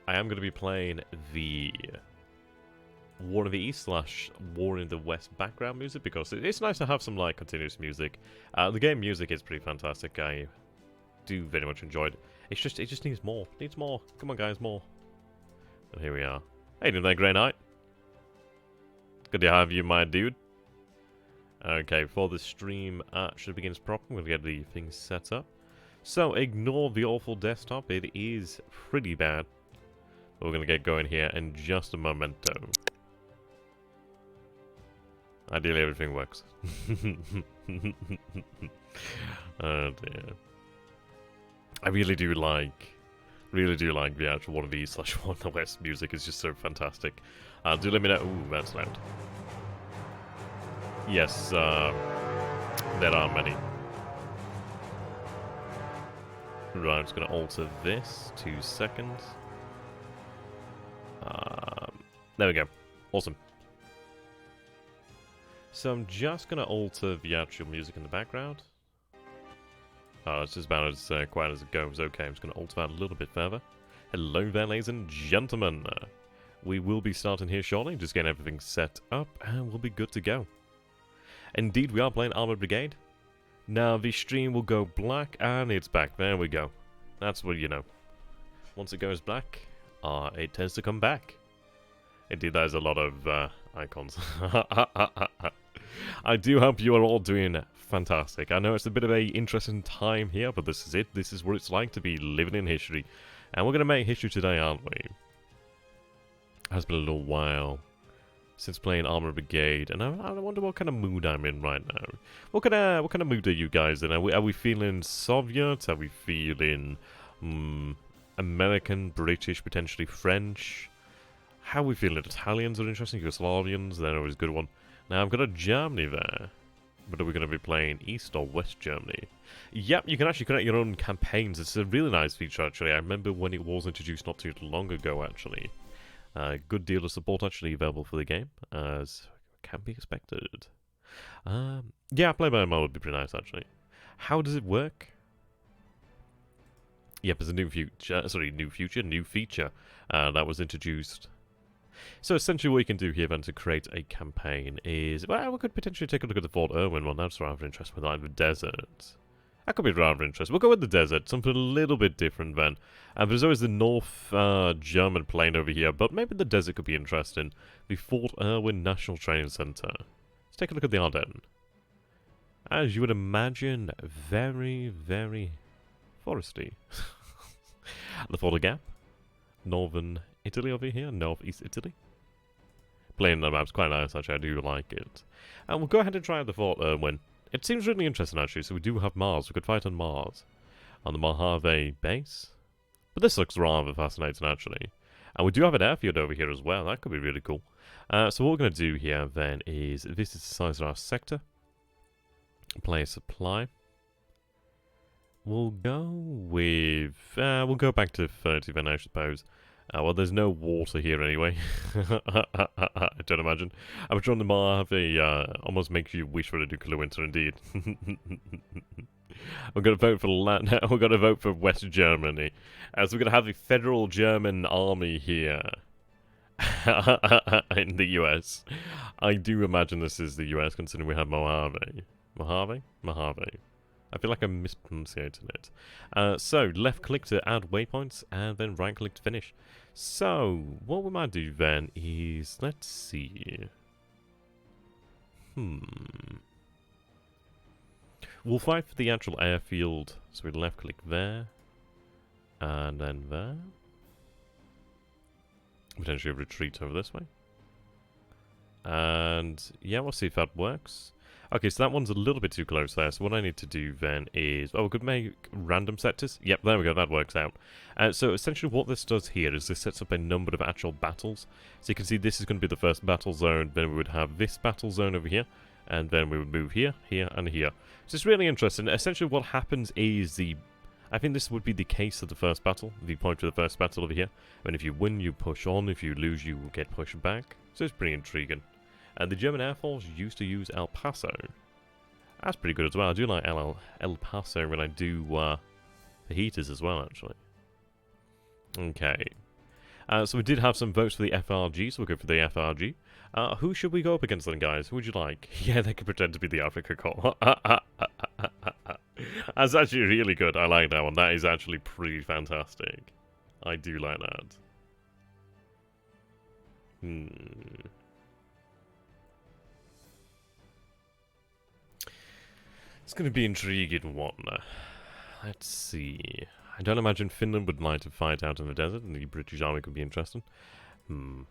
I am going to be playing the War in the East / War in the West background music because it's nice to have some like continuous music. The game music is pretty fantastic. I do very much enjoy it. It just needs more. Needs more. Come on, guys, more. And here we are. Hey, doing that, Grey Knight? Good to have you, my dude. Okay, before the stream actually begins proper, I'm going to get the things set up. So, ignore the awful desktop. It is pretty bad. But we're going to get going here in just a momento. Ideally, everything works. Oh, dear. I really do like the actual War of the East / War of the West music. It's just so fantastic. Do let me know. Ooh, that's loud. Yes, there are many. Right, I'm just going to alter this. 2 seconds. There we go. Awesome. So I'm just going to alter the actual music in the background. It's just about as quiet as it goes. Okay, I'm just going to alter that a little bit further. Hello there, ladies and gentlemen. We will be starting here shortly. Just getting everything set up, and we'll be good to go. Indeed, we are playing Armoured Brigade. Now, the stream will go black, and it's back. There we go. That's what you know. Once it goes black, it tends to come back. Indeed, there's a lot of icons. I do hope you are all doing fantastic. I know it's a bit of a interesting time here, but this is it. This is what it's like to be living in history. And we're going to make history today, aren't we? It has been a little while since playing Armoured Brigade, and I wonder what kind of mood I'm in right now. What kind of mood are you guys in? Are we feeling Soviet? Are we feeling American, British, potentially French? How are we feeling? Italians are interesting. Yugoslavians, they're always a good one. Now I've got a Germany there, but are we going to be playing East or West Germany? Yep, you can actually create your own campaigns. It's a really nice feature actually. I remember when it was introduced not too long ago actually. Good deal of support actually available for the game, as can be expected. Yeah, play-by mode would be pretty nice actually. How does it work? Yep, it's a new feature. New feature that was introduced. So essentially, what you can do here then to create a campaign is, well, we could potentially take a look at the Fort Irwin one. That's rather interesting. With like the desert. That could be rather interesting. We'll go with the desert, something a little bit different then. And there's always the North German plain over here, but maybe the desert could be interesting. The Fort Irwin National Training Center. Let's take a look at the Ardennes. As you would imagine, very, very foresty. The Fort of Gap. Northern Italy over here, Northeast Italy. Playing the map's quite nice, actually. I do like it. And we'll go ahead and try out the Fort Irwin. It seems really interesting, actually. So we do have Mars. We could fight on Mars. On the Mojave base. But this looks rather fascinating, actually. And we do have an airfield over here as well. That could be really cool. So what we're going to do here, then, is... This is the size of our sector. Play a supply. We'll go with... we'll go back to 30, then, I suppose. Well, there's no water here anyway. I don't imagine. I'm sure the Mojave almost makes you wish for a nuclear winter, indeed. We're going to vote for we're going to vote for West Germany. So we're going to have the Federal German Army here in the US. I do imagine this is the US, considering we have Mojave. Mojave? Mojave. I feel like I'm mispronouncing it. So, left-click to add waypoints, and then right-click to finish. So, what we might do then is, let's see. We'll fight for the actual airfield. So we left-click there, and then there. Potentially retreat over this way. And, yeah, we'll see if that works. Okay, so that one's a little bit too close there, so what I need to do then is... Oh, we could make random sectors. Yep, there we go, that works out. So essentially what this does here is this sets up a number of actual battles. So you can see this is going to be the first battle zone, then we would have this battle zone over here, and then we would move here, here, and here. So it's really interesting. Essentially what happens is I think this would be the case of the first battle, the point of the first battle over here. And if you win, you push on. If you lose, you will get pushed back. So it's pretty intriguing. And the German Air Force used to use El Paso. That's pretty good as well. I do like El Paso when I do the heaters as well, actually. Okay. So we did have some votes for the FRG, so we'll go for the FRG. Who should we go up against then, guys? Who would you like? Yeah, they could pretend to be the Africa Corps. That's actually really good. I like that one. That is actually pretty fantastic. I do like that. It's going to be intriguing one. Let's see. I don't imagine Finland would like to fight out in the desert, and the British Army could be interesting. The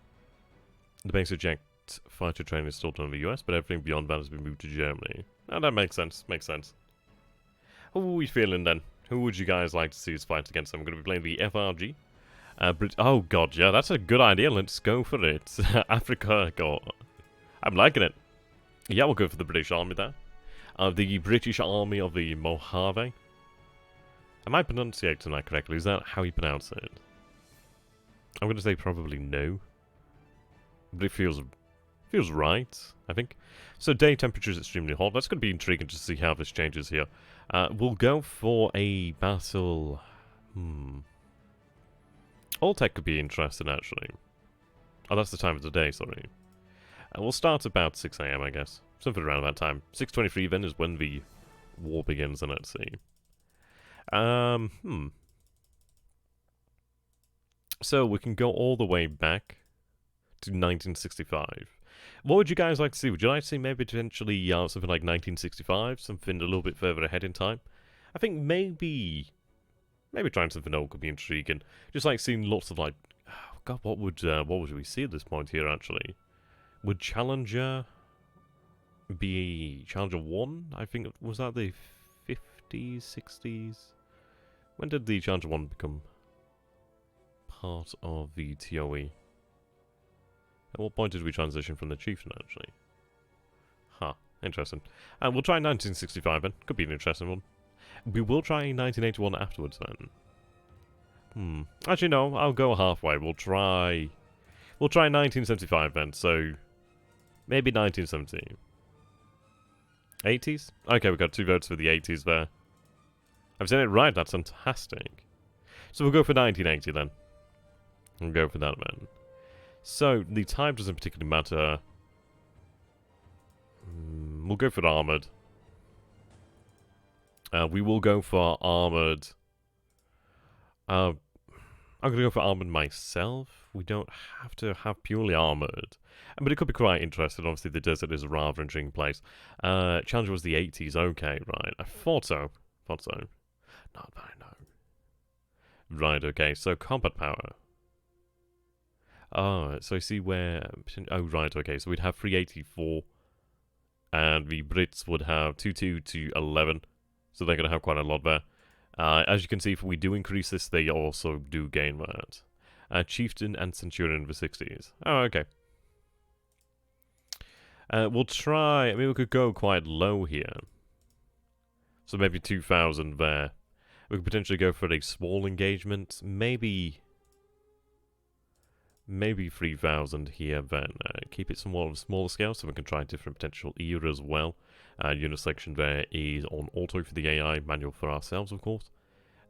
basic jet fighter training is still done in the US, but everything beyond that has been moved to Germany. Oh, that makes sense. Makes sense. Who are we feeling then? Who would you guys like to see us fight against? I'm going to be playing the FRG. Oh god, yeah, that's a good idea. Let's go for it. Africa, go. I'm liking it. Yeah, we'll go for the British Army there. The British Army of the Mojave. Am I pronunciating that correctly? Is that how you pronounce it? I'm going to say probably no. But it feels right, I think. So day temperature is extremely hot. That's going to be intriguing to see how this changes here. We'll go for a battle. All tech could be interesting, actually. Oh, that's the time of the day, sorry. We'll start about 6 AM, I guess. Something around that time. 6:23 then is when the war begins, and let's see. So we can go all the way back to 1965. What would you guys like to see? Would you like to see maybe potentially something like 1965? Something a little bit further ahead in time? I think maybe trying something old could be intriguing. Just like seeing lots of like, oh god, what would we see at this point here actually? Would Challenger be Challenger 1? I think, was that the 50s, 60s? When did the Challenger 1 become part of the TOE? At what point did we transition from the Chieftain, actually? Huh, interesting. And we'll try 1965 then. Could be an interesting one. We will try 1981 afterwards then. Actually, no, I'll go halfway. We'll try 1975 then, so maybe 1970. 80s? Okay, we got 2 votes for the 80s there. I've said it right, that's fantastic. So we'll go for 1980 then. We'll go for that then. So, the type doesn't particularly matter. We'll go for Armoured. We will go for Armoured. I'm going to go for Armoured myself. We don't have to have purely Armoured. But it could be quite interesting. Obviously, the desert is a rather intriguing place. Challenger was the 80s. Okay, right. I thought so. Not that I know. Right, okay. So, combat power. Oh, so I see where... Oh, right, okay. So we'd have 384. And the Brits would have 22 to 11. So they're going to have quite a lot there. As you can see, if we do increase this, they also do gain that. Chieftain and Centurion in the 60s. Oh, okay. We'll try... I mean, we could go quite low here. So maybe 2,000 there. We could potentially go for a small engagement. Maybe 3,000 here then. Keep it somewhat of a smaller scale so we can try different potential era as well. Unit selection there is on auto for the AI, manual for ourselves, of course.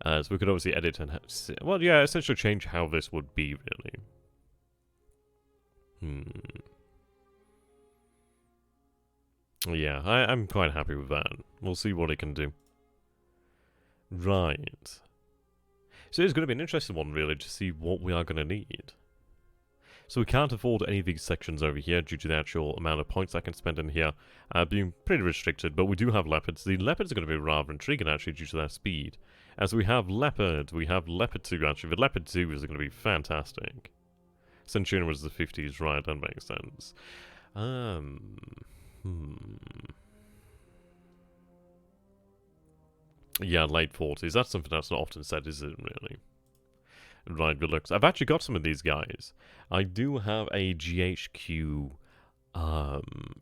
So we could obviously edit and, well, yeah, essentially change how this would be, really. Yeah, I'm quite happy with that. We'll see what it can do. Right. So it's going to be an interesting one, really, to see what we are going to need. So we can't afford any of these sections over here due to the actual amount of points I can spend in here being pretty restricted, but we do have Leopards. The Leopards are going to be rather intriguing, actually, due to their speed. As we have Leopard 2, actually. The Leopard 2 is going to be fantastic. Centurion was the 50s, right, that makes sense. Yeah, late 40s. That's something that's not often said, is it, really? Right, good looks. I've actually got some of these guys. I do have a GHQ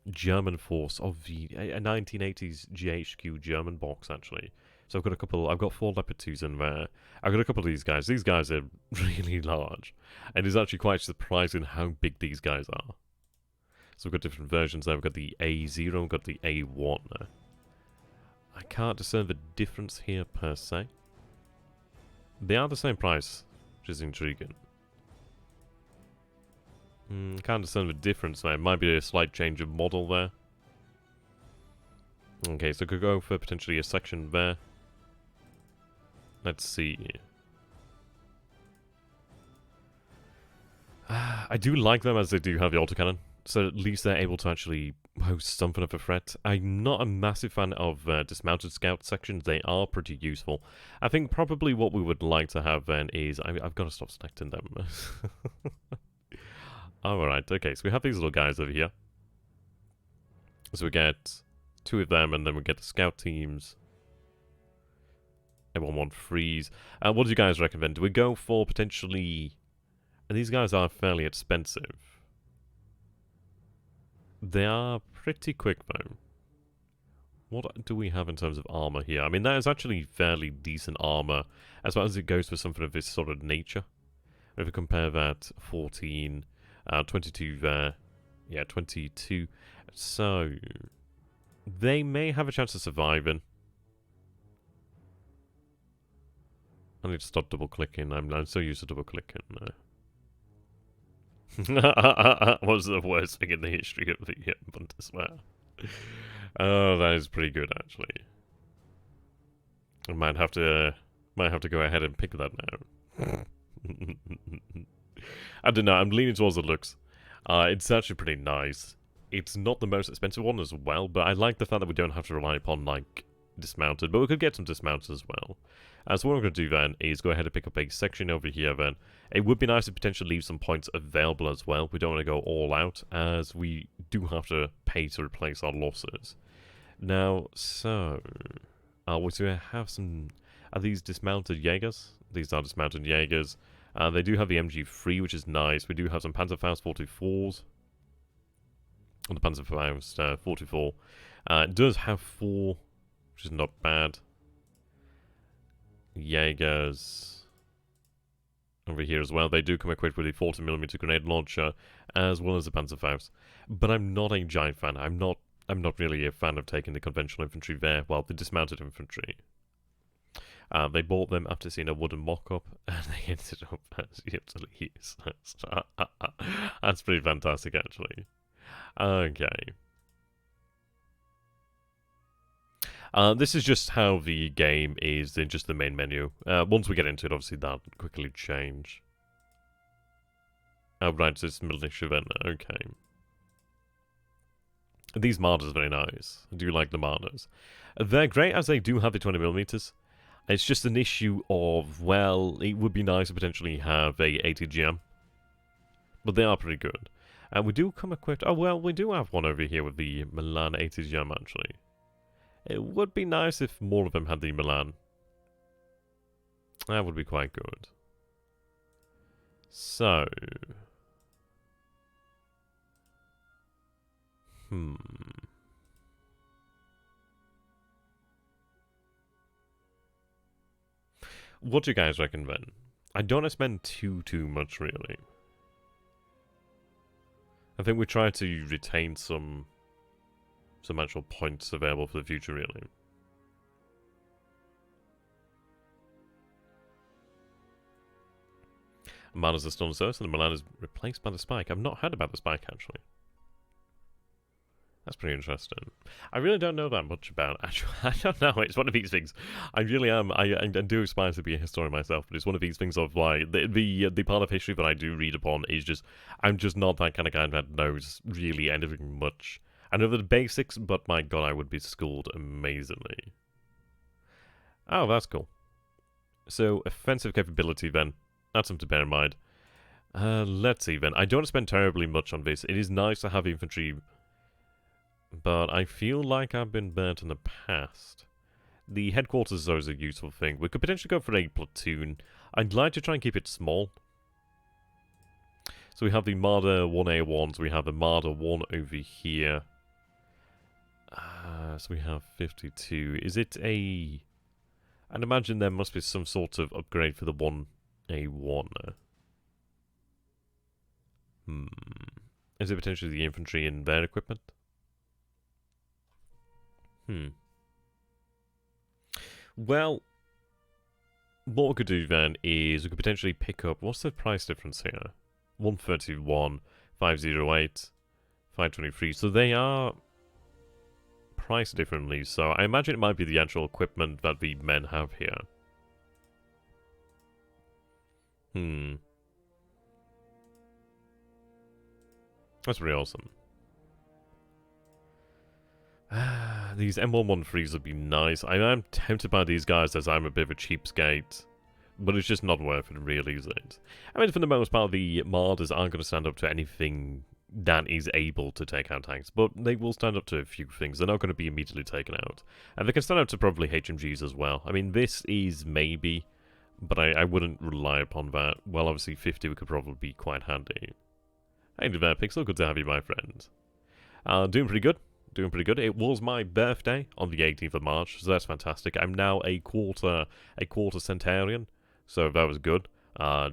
German force of the a 1980s GHQ German box, actually. So I've got a couple. I've got 4 Leopard 2s in there. I've got a couple of these guys. These guys are really large, and it's actually quite surprising how big these guys are. So we've got different versions there. We've got the A0, we've got the A1. I can't discern the difference here per se. They are the same price, which is intriguing. Can't discern the difference there. Might be a slight change of model there. Okay, so could go for potentially a section there. Let's see. I do like them as they do have the autocannon. So at least they're able to actually pose something of a threat. I'm not a massive fan of dismounted scout sections. They are pretty useful. I think probably what we would like to have then is... I've got to stop selecting them. Alright, okay, so we have these little guys over here. So we get 2 of them, and then we get the scout teams. Everyone want freeze. What do you guys recommend? Do we go for potentially... And these guys are fairly expensive. They are pretty quick, though. What do we have in terms of armor here? I mean, that is actually fairly decent armor, as far as it goes for something of this sort of nature. If we compare that, 14, 22 there. Yeah, 22. So, they may have a chance of surviving. I need to stop double-clicking. I'm so used to double-clicking. Was the worst thing in the history of the Bundeswehr. Oh, that is pretty good, actually. I might have to go ahead and pick that now. I don't know. I'm leaning towards the looks. It's actually pretty nice. It's not the most expensive one as well, but I like the fact that we don't have to rely upon like dismounted, but we could get some dismounted as well. So what I'm going to do then is go ahead and pick up a section over here then. It would be nice to potentially leave some points available as well. We don't want to go all out, as we do have to pay to replace our losses. Now, so... we do have some... Are these dismounted Jaegers? These are dismounted Jaegers. They do have the MG3, which is nice. We do have some Panzerfaust 44s. On the Panzerfaust 44. It does have 4, which is not bad. Jaegers over here as well. They do come equipped with a 40mm grenade launcher, as well as the Panzerfaust. But I'm not a giant fan. I'm not really a fan of taking the conventional infantry there. Well, the dismounted infantry. They bought them after seeing a wooden mock-up, and they ended up as useless. That's pretty fantastic, actually. Okay. This is just how the game is in just the main menu. Once we get into it, obviously that'll quickly change. Oh, right, so it's militia then. Okay. These Martyrs are very nice. I do like the Martyrs. They're great as they do have the 20mm. It's just an issue of, well, it would be nice to potentially have a 80GM. But they are pretty good. And we do come equipped... Oh, well, we do have one over here with the Milan 80GM, actually. It would be nice if more of them had the Milan. That would be quite good. So... What do you guys reckon then? I don't want to spend too much, really. I think we try to retain some actual points available for the future, really. Manners are still on the surface, and the Milan is replaced by the Spike. I've not heard about the Spike, actually. That's pretty interesting. I really don't know that much about it. Actually, I don't know. It's one of these things. I really am. I do aspire to be a historian myself, but it's one of these things of like the part of history that I do read upon is just I'm just not that kind of guy that knows really anything much. I know the basics, but my god, I would be schooled amazingly. Oh, that's cool. So offensive capability then. That's something to bear in mind. Let's see then. I don't spend terribly much on this. It is nice to have infantry. But I feel like I've been burnt in the past. The headquarters is always a useful thing. We could potentially go for a platoon. I'd like to try and keep it small. So we have the Marder 1A1s. We have the Marder 1 over here. So we have 52. Is it a... I'd imagine there must be some sort of upgrade for the 1A1. Is it potentially the infantry in their equipment? Well, what we could do then is we could potentially pick up... What's the price difference here? 131, 508, 523. So they are priced differently. So I imagine it might be the actual equipment that the men have here. That's pretty awesome. These M113s would be nice. I am tempted by these guys as I'm a bit of a cheapskate. But it's just not worth it, really, is it? I mean, for the most part, the Marders aren't going to stand up to anything that is able to take out tanks. But they will stand up to a few things. They're not going to be immediately taken out. And they can stand up to probably HMGs as well. I mean, this is maybe, but I wouldn't rely upon that. Well, obviously, 50 could probably be quite handy. Hey there, Pixel. Good to have you, my friend. Doing pretty good. Doing pretty good. It was my birthday on the 18th of March, so that's fantastic. I'm now a quarter centurion, so that was good.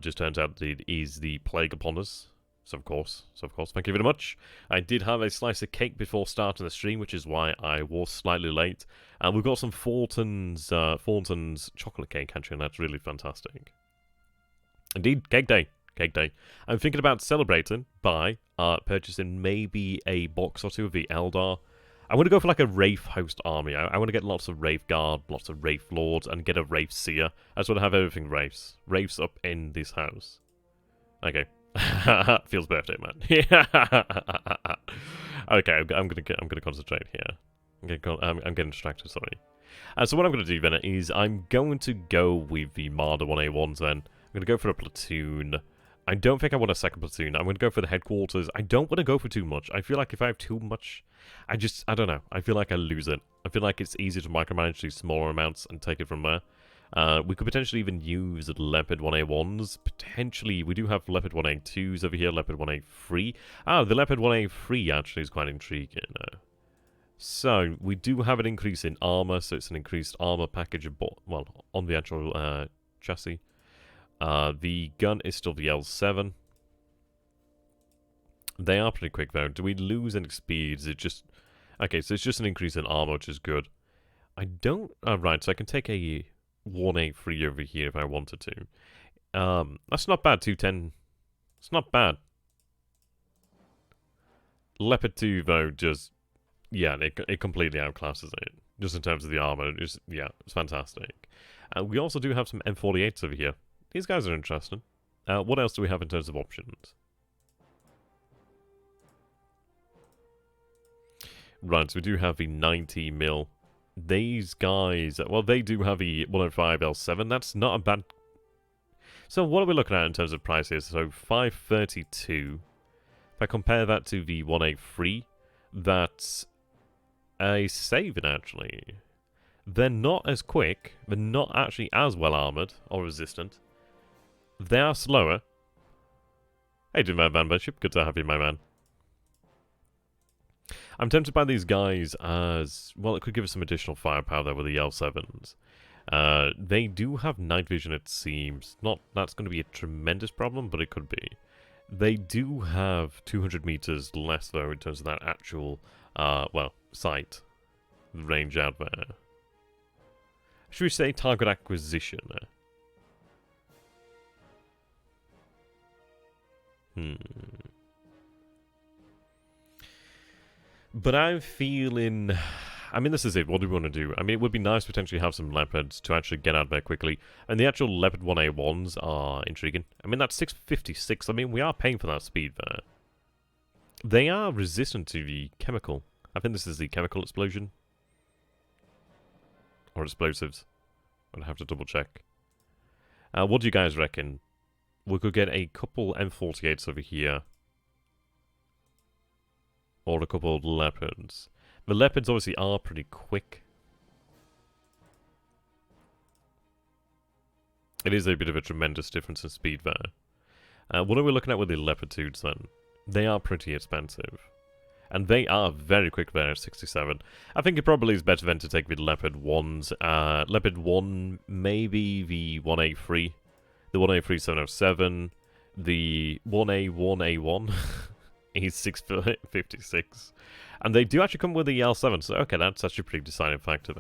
Just turns out it is the plague upon us. So of course, thank you very much. I did have a slice of cake before starting the stream, which is why I was slightly late. And we've got some Thornton's chocolate cake, actually, and that's really fantastic. Indeed, cake day. Cake day. I'm thinking about celebrating by purchasing maybe a box or two of the Eldar. I want to go for like a Wraith host army. I want to get lots of Wraith Guard, lots of Wraith Lords, and get a Wraith Seer. I just want to have everything Wraiths. Wraiths up in this house. Okay. Feels birthday, man. Okay, I'm gonna concentrate here. I'm getting distracted, sorry. So what I'm going to do then is I'm going to go with the Marder 1A1s then. I'm going to go for a platoon. I don't think I want a second platoon. I'm going to go for the headquarters. I don't want to go for too much. I feel like if I have too much, I don't know. I feel like I lose it. I feel like it's easy to micromanage these smaller amounts and take it from there. We could potentially even use Leopard 1A1s. Potentially, we do have Leopard 1A2s over here, Leopard 1A3. The Leopard 1A3 actually is quite intriguing. So, we do have an increase in armor, so it's an increased armor package, well, on the actual chassis. The gun is still the L7. They are pretty quick, though. Do we lose any speed? Is it just... Okay, so it's just an increase in armor, which is good. I don't... right, so I can take a 1A3 over here if I wanted to. That's not bad, 210. It's not bad. Leopard 2, though, just... Yeah, it completely outclasses it. Just in terms of the armor. Yeah, it's fantastic. We also do have some M48s over here. These guys are interesting. What else do we have in terms of options? Right, so we do have the 90 mil. These guys, well, they do have the 105 L7. That's not a bad... So what are we looking at in terms of prices? So 532. If I compare that to the 1A3, that's a saving, actually. They're not as quick. They're not actually as well armored or resistant. They are slower. Hey, Jim Van Bishop. Good to have you, my man. I'm tempted by these guys as... Well, it could give us some additional firepower there with the L7s. They do have night vision, it seems. Not that's going to be a tremendous problem, but it could be. They do have 200 meters less, though, in terms of that actual, well, sight range out there. Should we say target acquisition? But I'm feeling... I mean, this is it. What do we want to do? I mean, it would be nice to potentially have some Leopards to actually get out there quickly. And the actual Leopard 1A1s are intriguing. I mean, that's 656. I mean, we are paying for that speed there. They are resistant to the chemical. I think this is the chemical explosion. Or explosives. I'll have to double check. What do you guys reckon? We could get a couple M48s over here. Or a couple of Leopards. The Leopards obviously are pretty quick. It is a bit of a tremendous difference in speed there. What are we looking at with the Leopard 2s then? They are pretty expensive. And they are very quick there at 67. I think it probably is better then to take the Leopard 1s. Leopard 1, maybe the 1A3. The 1A3 707. The 1A1A1 is 656. And they do actually come with the L7, so okay, that's actually a pretty deciding factor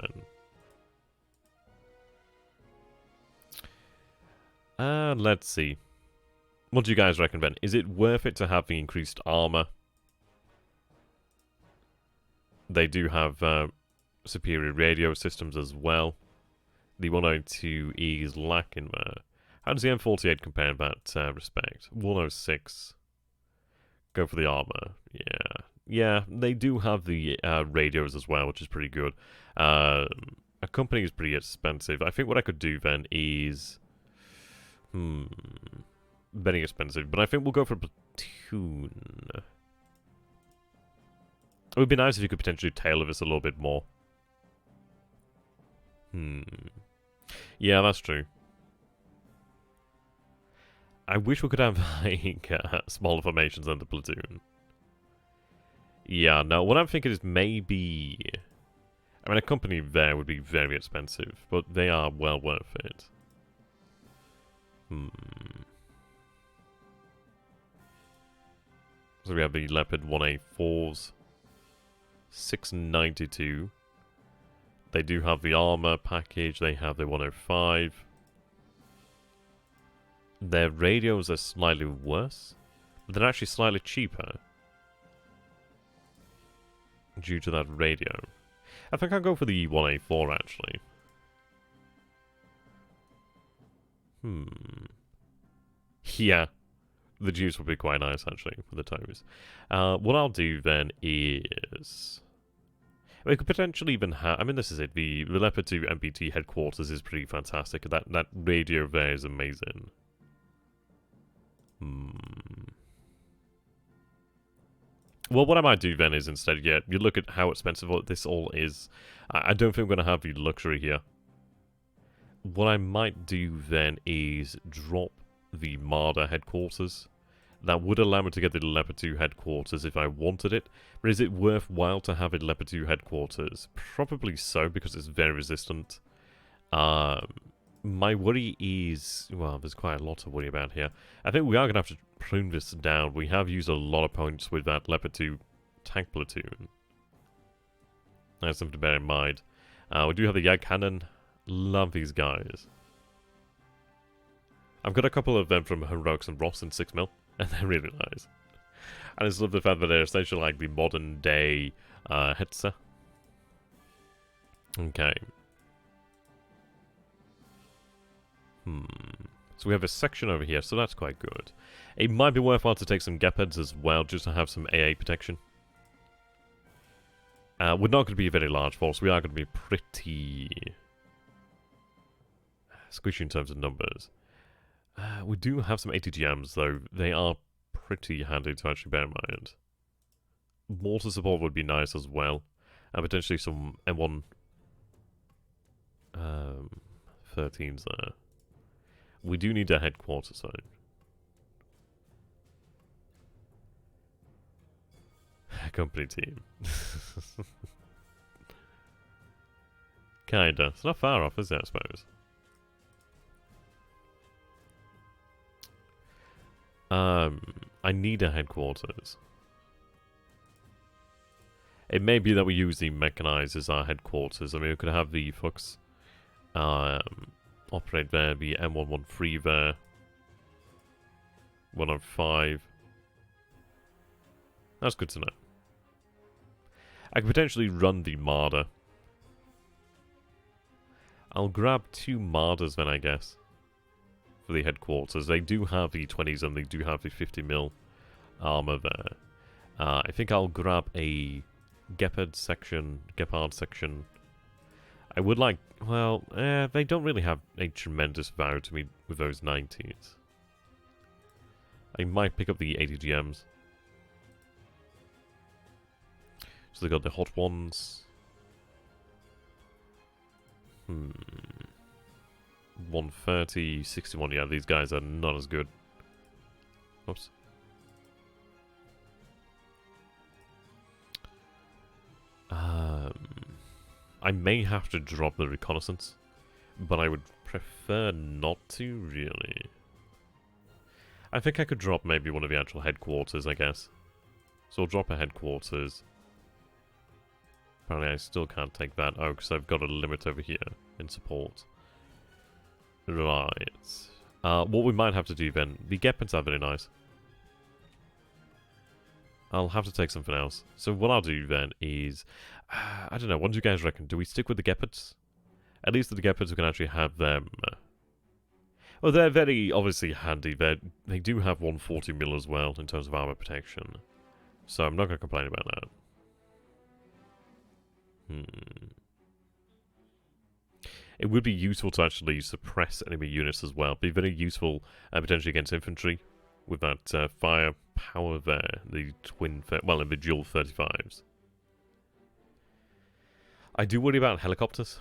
then. Let's see. What do you guys reckon, Ben? Is it worth it to have the increased armor? They do have superior radio systems as well. The 102 is lacking there. How does the M48 compare in that respect? 106. Go for the armor. Yeah. Yeah, they do have the radios as well, which is pretty good. A company is pretty expensive. I think what I could do then is... very expensive. But I think we'll go for a platoon. It would be nice if you could potentially tailor this a little bit more. Yeah, that's true. I wish we could have, like, smaller formations than the platoon. Yeah, no, what I'm thinking is maybe... I mean, a company there would be very expensive, but they are well worth it. So we have the Leopard 1A4s. 692. They do have the armor package, they have the 105. Their radios are slightly worse, but they're actually slightly cheaper. Due to that radio. I think I'll go for the 1A4 actually. Yeah. The juice would be quite nice actually for the toes. What I'll do then is... we could potentially even have... I mean, this is it. The Leopard 2 MPT headquarters is pretty fantastic. That radio there is amazing. Well, what I might do then is instead, yeah, you look at how expensive this all is. I don't think I'm going to have the luxury here. What I might do then is drop the Marder headquarters. That would allow me to get the Leopard 2 headquarters if I wanted it. But is it worthwhile to have a Leopard 2 headquarters? Probably so, because it's very resistant. My worry is... well, there's quite a lot to worry about here. I think we are going to have to prune this down. We have used a lot of points with that Leopard 2 tank platoon. That's something to bear in mind. We do have the Yag Cannon. Love these guys. I've got a couple of them from Heroics and Ross in 6mm, and they're really nice. And I just love the fact that they're essentially like the modern day Hetzer. Okay. So we have a section over here, so that's quite good. It might be worthwhile to take some Gepards as well, just to have some AA protection. We're not going to be a very large force. We are going to be pretty squishy in terms of numbers. We do have some ATGMs, though. They are pretty handy to actually bear in mind. Mortar support would be nice as well. And potentially some M1 13s there. We do need a headquarters, though. Company team. Kinda. It's not far off, is it, I suppose? I need a headquarters. It may be that we use the mechanized as our headquarters. I mean, we could have the Fox operate there, the M113 there. 105. That's good to know. I could potentially run the Marder. I'll grab 2 Marders then, I guess. For the headquarters. They do have the 20s and they do have the 50mm armor there. I think I'll grab a Gepard section. I would like... well, they don't really have a tremendous value to me with those 90s. I might pick up the ATGMs. So they got the hot ones. 130, 61, yeah, these guys are not as good. Oops. I may have to drop the reconnaissance, but I would prefer not to, really. I think I could drop maybe one of the actual headquarters, I guess. So I'll drop a headquarters. Apparently I still can't take that. Oh, because I've got a limit over here in support. Right. What we might have to do then, the Gepards are very nice. I'll have to take something else. So what I'll do then is, I don't know, what do you guys reckon? Do we stick with the Gepards? At least the Gepards we can actually have them. Well, they're very obviously handy. They do have 140 mil as well in terms of armor protection. So I'm not going to complain about that. It would be useful to actually suppress enemy units as well. Be very useful potentially against infantry with that firepower there. The in the dual 35s. I do worry about helicopters,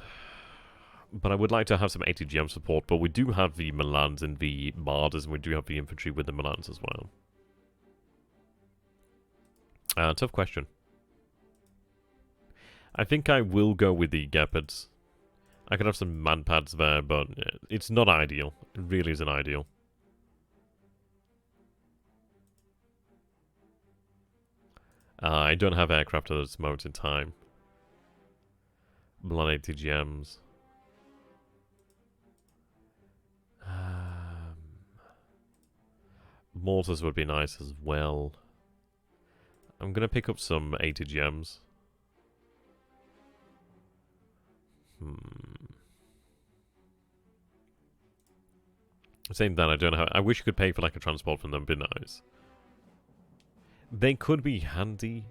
but I would like to have some ATGM support. But we do have the Milans and the Marders, and we do have the infantry with the Milans as well. Tough question. I think I will go with the Gepards. I could have some manpads there, but it's not ideal. It really isn't ideal. I don't have aircraft at this moment in time. Blood ATGMs. Mortars would be nice as well. I'm going to pick up some ATGMs. Saying that, I don't know how. I wish you could pay for like a transport from them, be nice. They could be handy,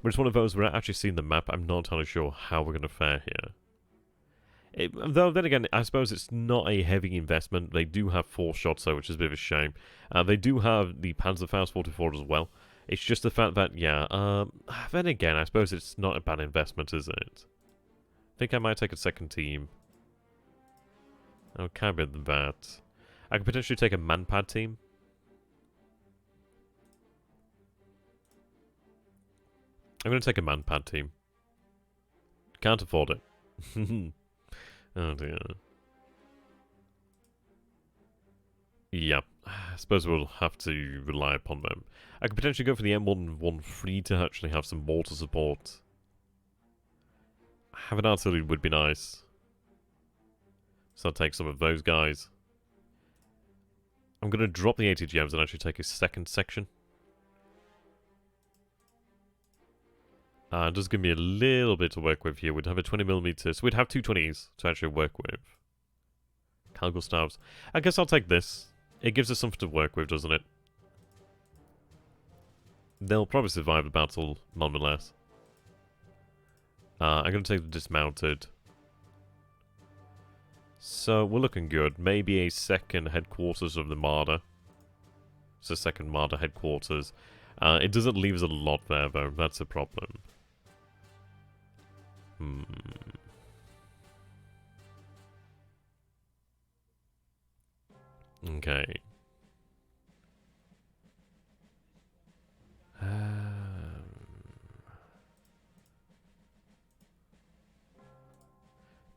but it's one of those where I actually seen the map. I'm not entirely sure how we're going to fare here. Though, then again, I suppose it's not a heavy investment. They do have 4 shots, though, which is a bit of a shame. They do have the Panzerfaust 44 as well. It's just the fact that, yeah, then again, I suppose it's not a bad investment, is it? I think I might take a second team. Okay, with that. I could potentially take a manpad team. I'm going to take a manpad team. Can't afford it. Oh dear. Yeah, I suppose we'll have to rely upon them. I could potentially go for the M113 to actually have some mortar support. Having artillery would be nice. So I'll take some of those guys. I'm going to drop the ATGMs and actually take a second section. Just give me a little bit to work with here. We'd have a 20mm, so we'd have 220s to actually work with. Kilgore stabs. I guess I'll take this. It gives us something to work with, doesn't it? They'll probably survive the battle, nonetheless. I'm going to take the dismounted. So, we're looking good. Maybe a second headquarters of the Marder. So, second Marder headquarters. It doesn't leave us a lot there, though. That's a problem. Okay.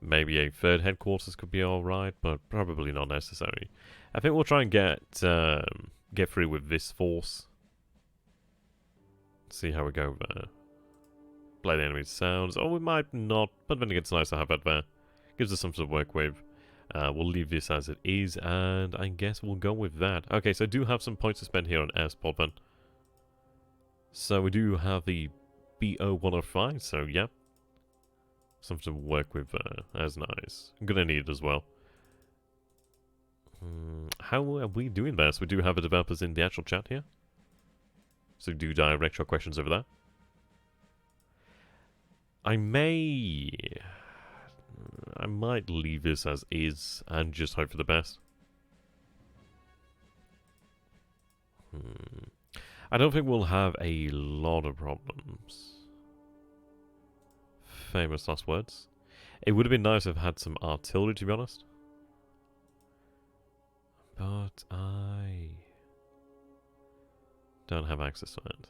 Maybe a third headquarters could be alright, but probably not necessary. I think we'll try and get through with this force. See how we go there. Play the enemy's sounds. Oh, we might not, but then it's nice to have that there. Gives us something to work with. We'll leave this as it is, and I guess we'll go with that. Okay, so I do have some points to spend here on air support then. So we do have the BO-105, so yeah. Something to work with there. That's nice. I'm gonna need it as well. How are we doing this? We do have the developers in the actual chat here. So do direct your questions over there. I might leave this as is and just hope for the best. I don't think we'll have a lot of problems. Famous last words. It would have been nice to have had some artillery, to be honest. But I don't have access to it.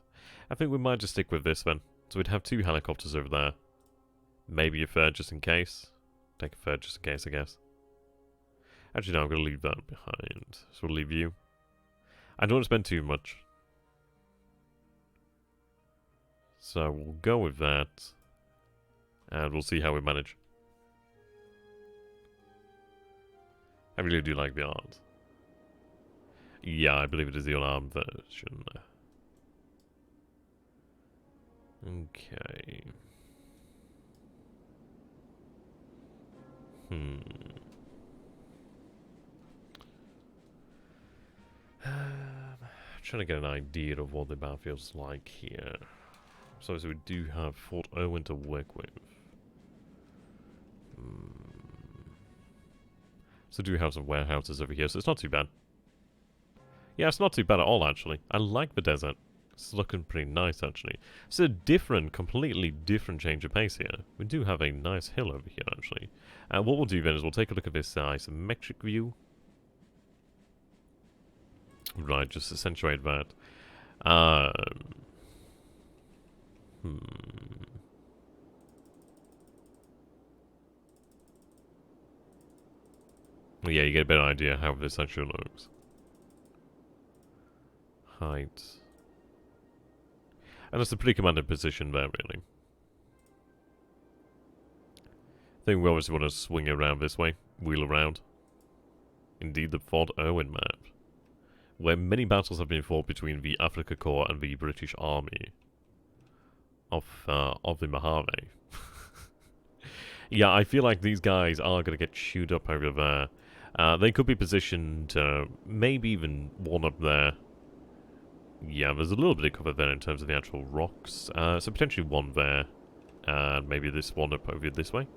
I think we might just stick with this then. So we'd have 2 helicopters over there. Maybe a third just in case. Take a third just in case, I guess. Actually, no, I'm going to leave that behind. So we'll leave you. I don't want to spend too much. So we'll go with that. And we'll see how we manage. I really do like the art. Yeah, I believe it is the unarmed version. Okay. Trying to get an idea of what the battlefield's like here. So we do have Fort Owen to work with. So do we have some warehouses over here, so it's not too bad. Yeah, it's not too bad at all, actually. I like the desert. It's looking pretty nice, actually. It's a different, completely different change of pace here. We do have a nice hill over here, actually. What we'll do then is we'll take a look at this isometric view. Right, just accentuate that. Well, yeah, you get a better idea how this actually looks. Height. And it's a pretty commanding position there, really. I think we obviously want to swing around this way, wheel around. Indeed, the Fort Owen map, where many battles have been fought between the Afrika Korps and the British Army of the Mojave. Yeah, I feel like these guys are going to get chewed up over there. They could be positioned, maybe even one up there. Yeah, there's a little bit of cover there in terms of the actual rocks. So potentially one there, and maybe this one up over this way.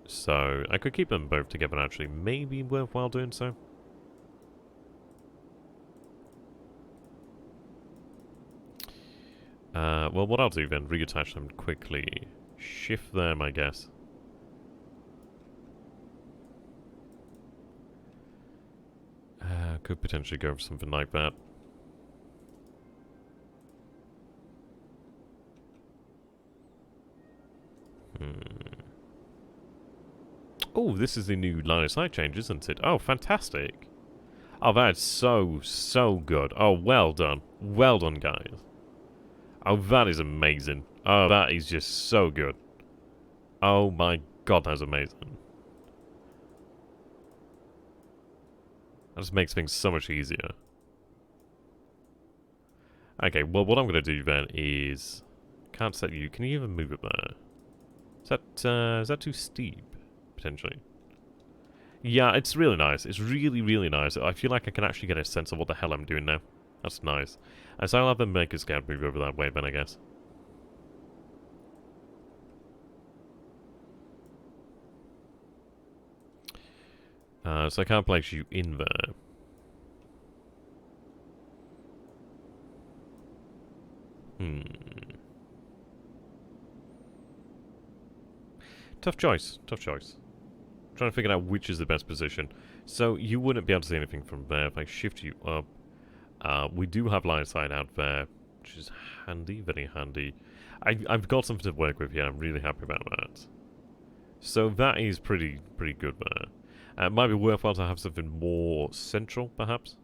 So I could keep them both together, actually. Maybe worthwhile doing so. Well, what I'll do then, reattach them quickly. Shift them, I guess. Could potentially go for something like that. Oh, this is the new line of sight change, isn't it? Oh, fantastic. Oh, that's so good. Oh, well done. Well done, guys. Oh, that is amazing. Oh, that is just so good. Oh my god, that's amazing. That just makes things so much easier. Okay, well, what I'm going to do then is... Can't set you. Can you even move it there? Is that too steep? Potentially. Yeah, it's really nice. It's really, really nice. I feel like I can actually get a sense of what the hell I'm doing now. That's nice. So I'll have them make a scout move over that way then, I guess. So I can't place you in there. Tough choice. Tough choice. Trying to figure out which is the best position. So you wouldn't be able to see anything from there. If I shift you up, we do have line of sight out there, which is handy, very handy. I've got something to work with here. I'm really happy about that. So that is pretty good there. It might be worthwhile to have something more central, perhaps.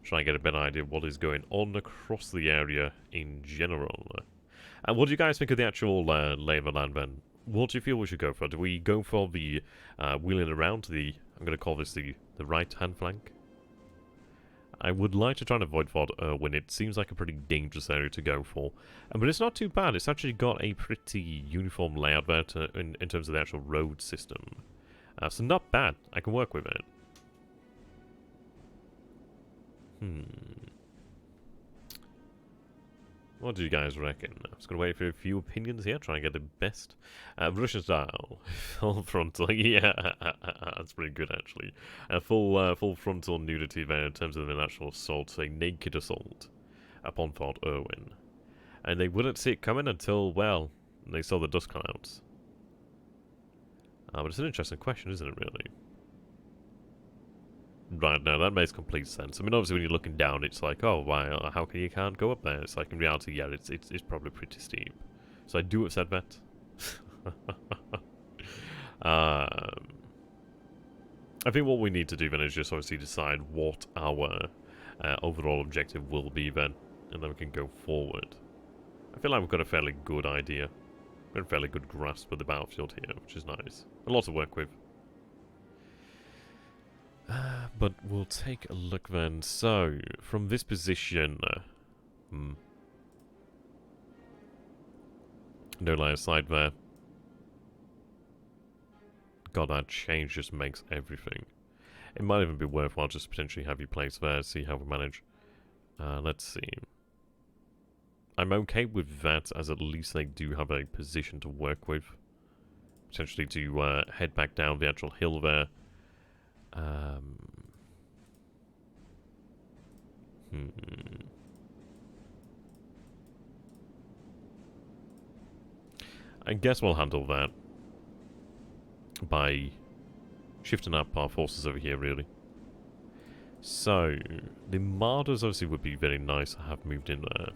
Try and get a better idea of what is going on across the area in general. And what do you guys think of the actual lay of the land then? What do you feel we should go for? Do we go for the wheeling around to the, I'm going to call this the right-hand flank? I would like to try and avoid Fort Owen. It seems like a pretty dangerous area to go for. But it's not too bad. It's actually got a pretty uniform layout there in terms of the actual road system. So not bad. I can work with it. What do you guys reckon? I'm just going to wait for a few opinions here, try and get the best. Russian style. Full frontal. Yeah, that's pretty good, actually. Full frontal nudity there in terms of an actual assault, a naked assault upon Fort Owen. And they wouldn't see it coming until, well, they saw the dust clouds. But it's an interesting question, isn't it, really? Right, now that makes complete sense. I mean, obviously when you're looking down, it's like, oh, wow, how can you can't go up there? It's like, in reality, yeah, it's probably pretty steep. So I do accept that. I think what we need to do then is just obviously decide what our overall objective will be then, and then we can go forward. I feel like we've got a fairly good idea. We've got a fairly good grasp of the battlefield here, which is nice. A lot to work with. But we'll take a look then. So, from this position... no line of sight there. God, that change just makes everything. It might even be worthwhile just potentially have you place there, see how we manage. Let's see. I'm okay with that, as at least they do have a position to work with. Potentially to head back down the actual hill there. I guess we'll handle that by shifting up our forces over here, really. So, the Martyrs obviously would be very nice to have moved in there.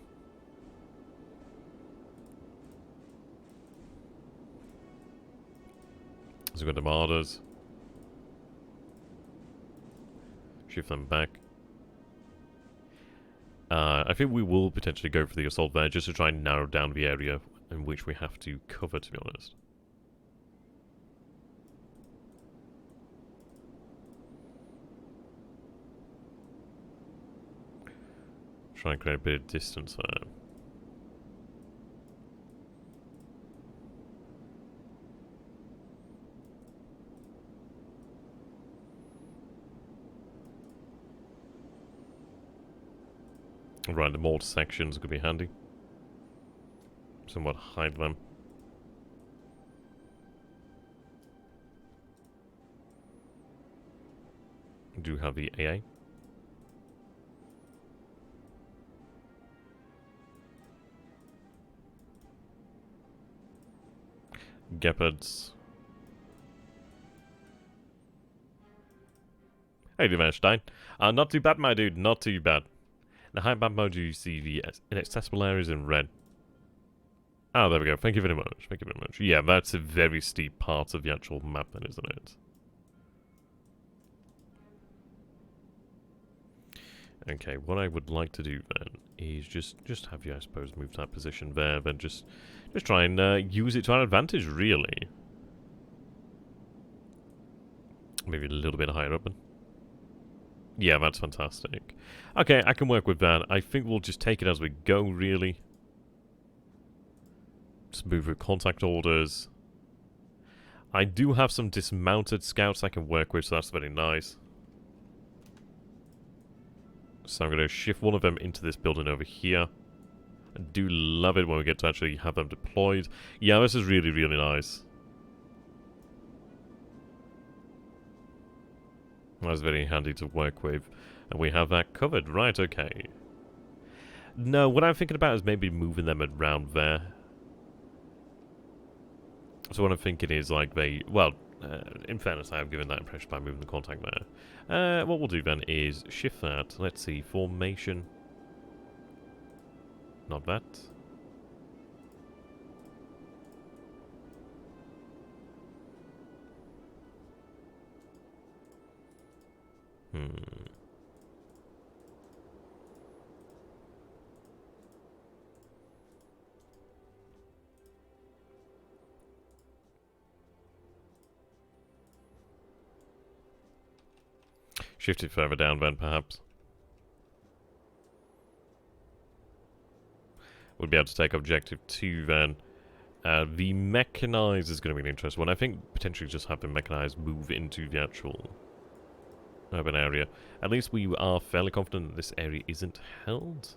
So we've got the Martyrs. Shift them back. I think we will potentially go for the assault there, just to try and narrow down the area in which we have to cover, to be honest. Try and create a bit of distance there. Right, the mortar sections could be handy. Somewhat hide them. Do have the AA. Gepards. Hey, Devanstein. Not too bad, my dude. Not too bad. In the high map mode, you see the inaccessible areas in red. Oh, there we go. Thank you very much. Thank you very much. Yeah, that's a very steep part of the actual map then, isn't it? Okay, what I would like to do then is just have you, I suppose, move to that position there, then just try and use it to our advantage, really. Maybe a little bit higher up then. Yeah, that's fantastic. Okay, I can work with that. I think we'll just take it as we go, really. Just move with contact orders. I do have some dismounted scouts I can work with, so that's very nice. So I'm going to shift one of them into this building over here. I do love it when we get to actually have them deployed. Yeah, this is really, really nice. That's very handy to work with. And we have that covered. Right, okay. No, what I'm thinking about is maybe moving them around there. So what I'm thinking is, like, they... Well, in fairness, I have given that impression by moving the contact there. What we'll do then is shift that. Let's see, formation. Not that. Shift it further down then, perhaps. We'll be able to take objective 2 then. The mechanized is going to be an interesting one. I think potentially just have the mechanized move into the actual urban area. At least we are fairly confident that this area isn't held.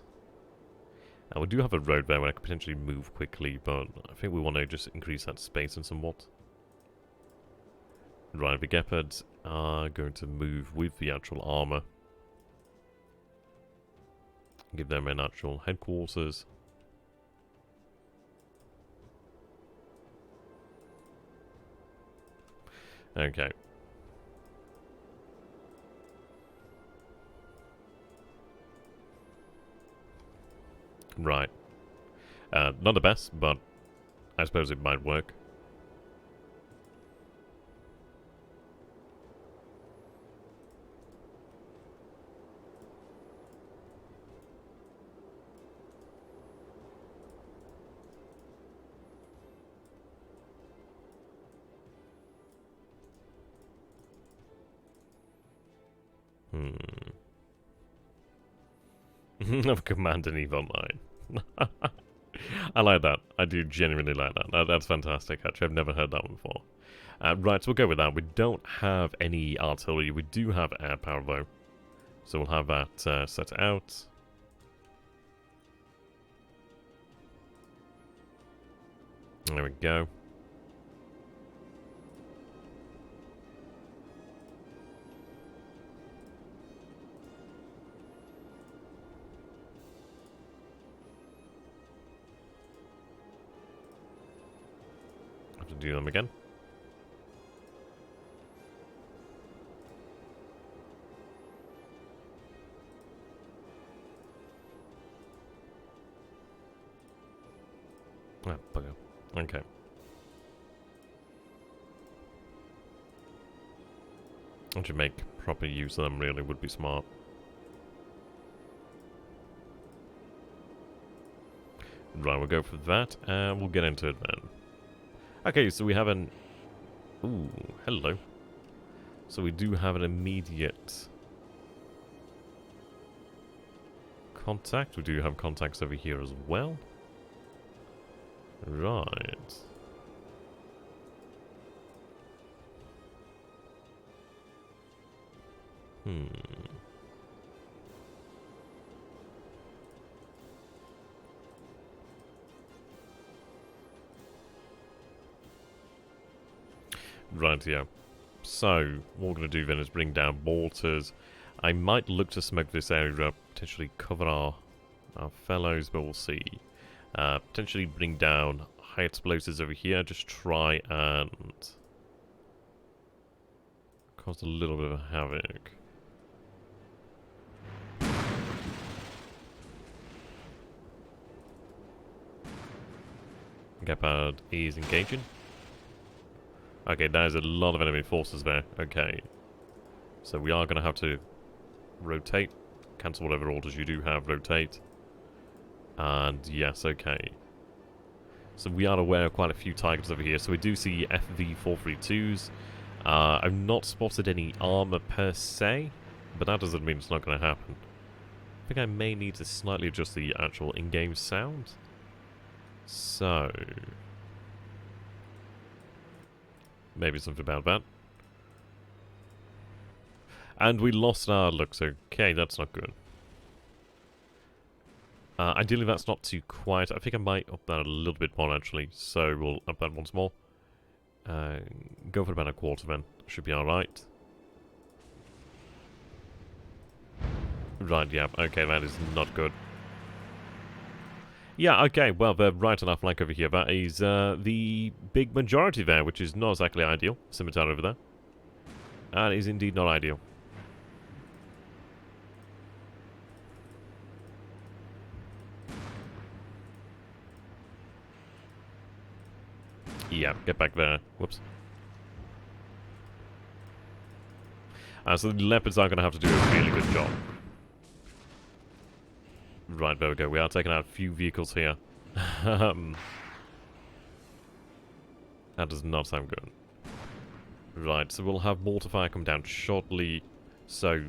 We do have a road there where I could potentially move quickly, but I think we want to just increase that space in somewhat. Right, the Gepards are going to move with the actual armor. Give them an actual headquarters. Okay. Right. Not the best, but I suppose it might work. Of Command and Eve Online. I like that. I do genuinely like that. That's fantastic, actually. I've never heard that one before. Right, so we'll go with that. We don't have any artillery. We do have air power, though. So we'll have that set out. There we go. Have to do them again. Ah, bugger. Okay. I should make proper use of them, really, would be smart. Right, we'll go for that, and we'll get into it then. Okay, so we have an... Ooh, hello. So we do have an immediate... contact. We do have contacts over here as well. Right. Right, yeah. So, what we're going to do then is bring down mortars. I might look to smoke this area up, potentially cover our fellows, but we'll see. Potentially bring down high explosives over here, just try and cause a little bit of havoc. Gepard is engaging. Okay, there's a lot of enemy forces there. Okay. So we are going to have to rotate. Cancel whatever orders you do have. Rotate. And yes, okay. So we are aware of quite a few targets over here. So we do see FV-432s. I've not spotted any armor per se, but that doesn't mean it's not going to happen. I think I may need to slightly adjust the actual in-game sound. So... maybe something about that. And we lost our looks. Okay, that's not good. Ideally, that's not too quiet. I think I might up that a little bit more, actually. So we'll up that once more. Go for about a quarter, then. Should be alright. Right, yeah. Okay, that is not good. Yeah, okay, well, they're right on our flank over here. That is the big majority there, which is not exactly ideal. Scimitar over there. That is indeed not ideal. Yeah, get back there. Whoops. So the leopards are going to have to do a really good job. Right, there we go. We are taking out a few vehicles here. That does not sound good. Right, so we'll have mortar fire come down shortly. So...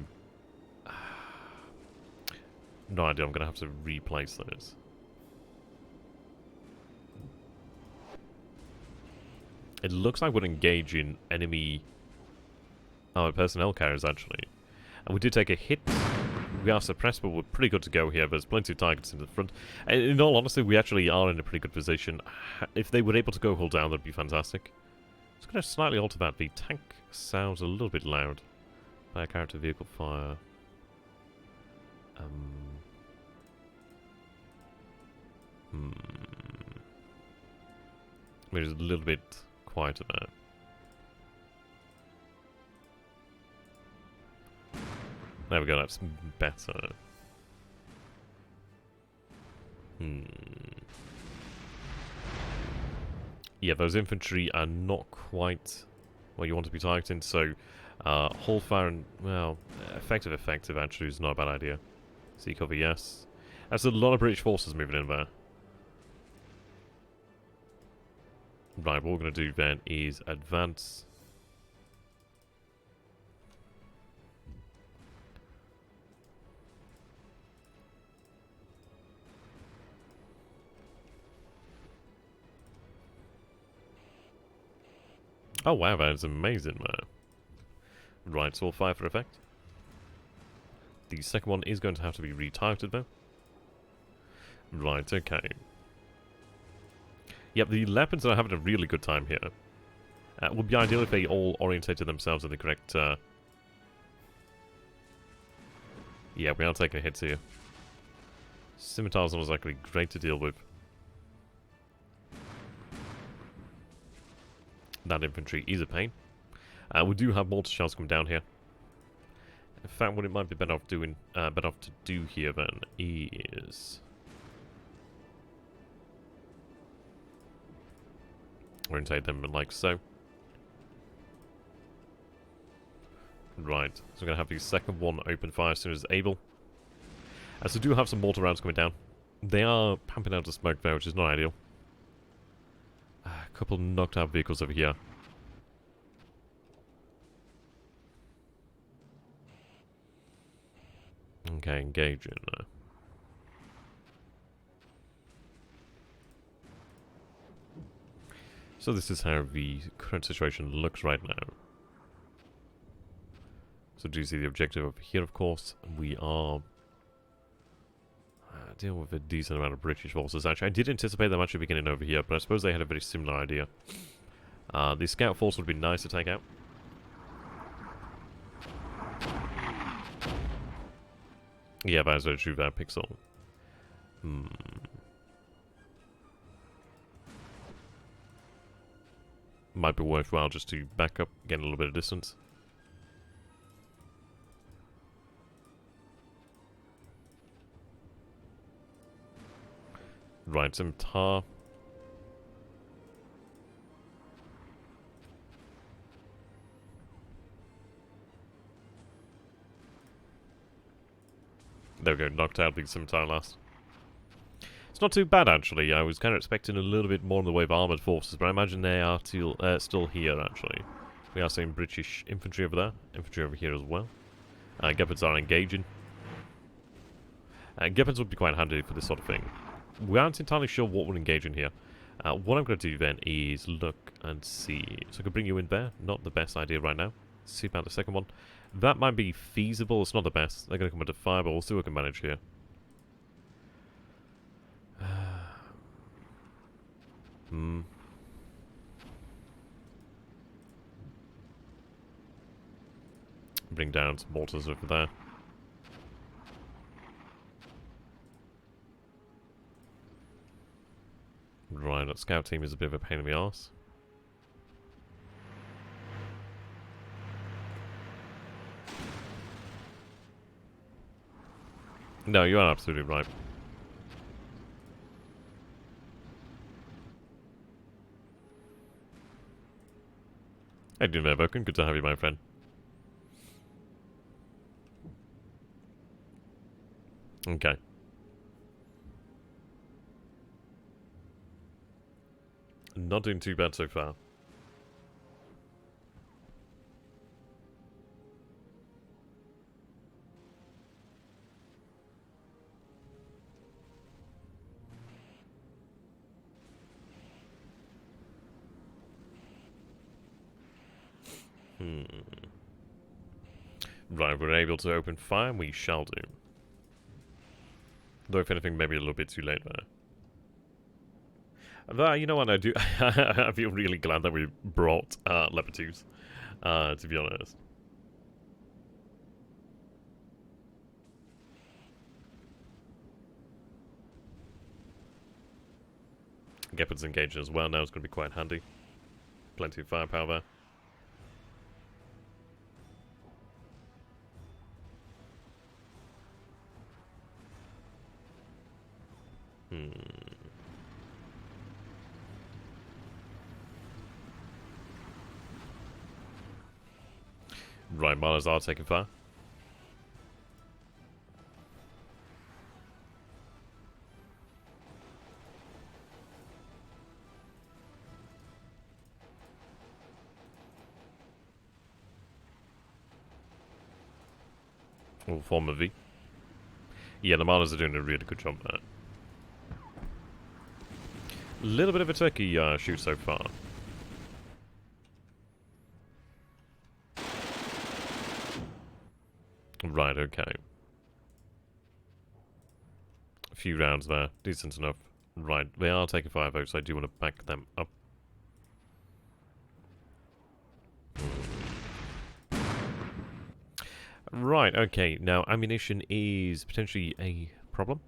no idea, I'm going to have to replace those. It looks like we're engaging enemy personnel carriers, actually. And we did take a hit. We are suppressed, but we're pretty good to go here. There's plenty of targets in the front. And in all honesty, we actually are in a pretty good position. If they were able to go hold down, that'd be fantastic. Just going to slightly alter that. The tank sounds a little bit loud. By a character vehicle fire. Maybe it's a little bit quieter there. There we go, that's better. Yeah, those infantry are not quite what you want to be targeting, so hold fire and, well, effective actually is not a bad idea. Sea cover, yes. That's a lot of British forces moving in there. Right, what we're going to do then is advance. Oh wow, that is amazing, man. Right, so all fire for effect. The second one is going to have to be retargeted though. Right, okay. Yep, the leopards are having a really good time here. Would be ideal if they all orientated themselves in the correct... Yeah, we are taking hits here. Scimitars was actually great to deal with. That infantry is a pain. We do have mortar shells coming down here. In fact, what it might be better off doing, better off to do here then is orientate them like so. Right, so we're gonna have the second one open fire as soon as able. So we do have some mortar rounds coming down. They are pumping out the smoke there, which is not ideal. A couple knocked out vehicles over here. Okay, engaging. So this is how the current situation looks right now. So do you see the objective over here, of course? We are dealing with a decent amount of British forces. Actually, I did anticipate them actually beginning over here, but I suppose they had a very similar idea. The scout force would be nice to take out. Yeah, that is very true, that pixel. Might be worthwhile just to back up, gain a little bit of distance. Right, some tar. There we go, knocked out the scimitar last. It's not too bad, actually. I was kind of expecting a little bit more in the way of armoured forces, but I imagine they are still here, actually. We are seeing British infantry over there, infantry over here as well. Gephards are engaging. Gephards would be quite handy for this sort of thing. We aren't entirely sure what we're engaging here. What I'm going to do then is look and see. So I could bring you in there. Not the best idea right now. See about the second one. That might be feasible. It's not the best. They're going to come into fire, but we'll see what we can manage here. Bring down some mortars over there. Right, that scout team is a bit of a pain in the arse. No, you are absolutely right. How you doing there, Vulcan? Good to have you, my friend. Okay. Not doing too bad so far. Right, we're able to open fire, and we shall do. Though, if anything, maybe a little bit too late there. You know what, I do... I feel really glad that we brought Leopard 2s, to be honest. Gepard's engaging as well now, it's going to be quite handy. Plenty of firepower there. Right, Marlers are taking fire. We'll form a V. Yeah, the Marlers are doing a really good job there. A little bit of a turkey shoot so far. Right, okay. A few rounds there. Decent enough. Right, they are taking fire votes, so I do want to back them up. Right, okay. Now, ammunition is potentially a problem.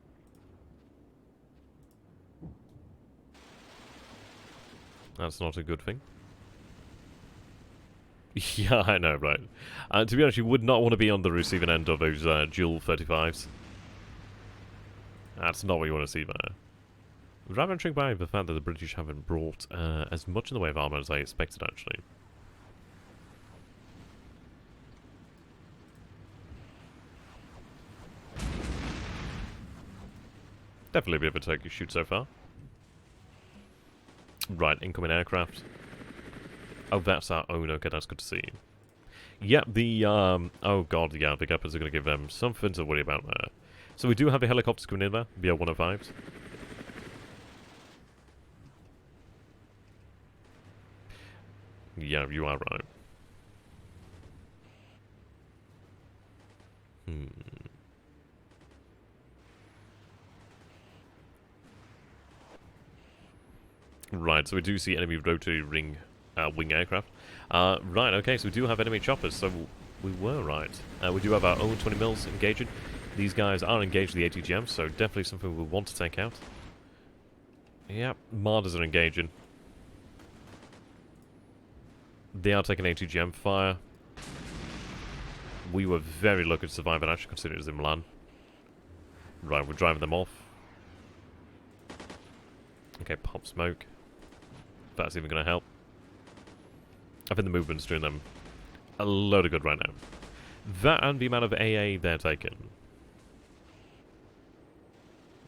That's not a good thing. Yeah, I know, right. To be honest, you would not want to be on the receiving end of those dual 35s. That's not what you want to see there. Rather intrigued by the fact that the British haven't brought as much in the way of armour as I expected, actually. Definitely a bit of a turkey shoot so far. Right, incoming aircraft. Oh, that's our own. Okay, that's good to see. Yeah, the, oh god, yeah, the Gappers are going to give them something to worry about there. So we do have the helicopters coming in there, BL-105s. Yeah, you are right. Right, so we do see enemy rotary wing aircraft. Right, okay, so we do have enemy choppers, so we were right. We do have our own 20 mils engaging. These guys are engaged with the ATGM, so definitely something we want to take out. Yep, Marders are engaging. They are taking ATGM fire. We were very lucky to survive and actually consider it as in Milan. Right, we're driving them off. Okay, pop smoke. If that's even going to help. I think the movement's doing them a load of good right now. That and the amount of AA they're taking.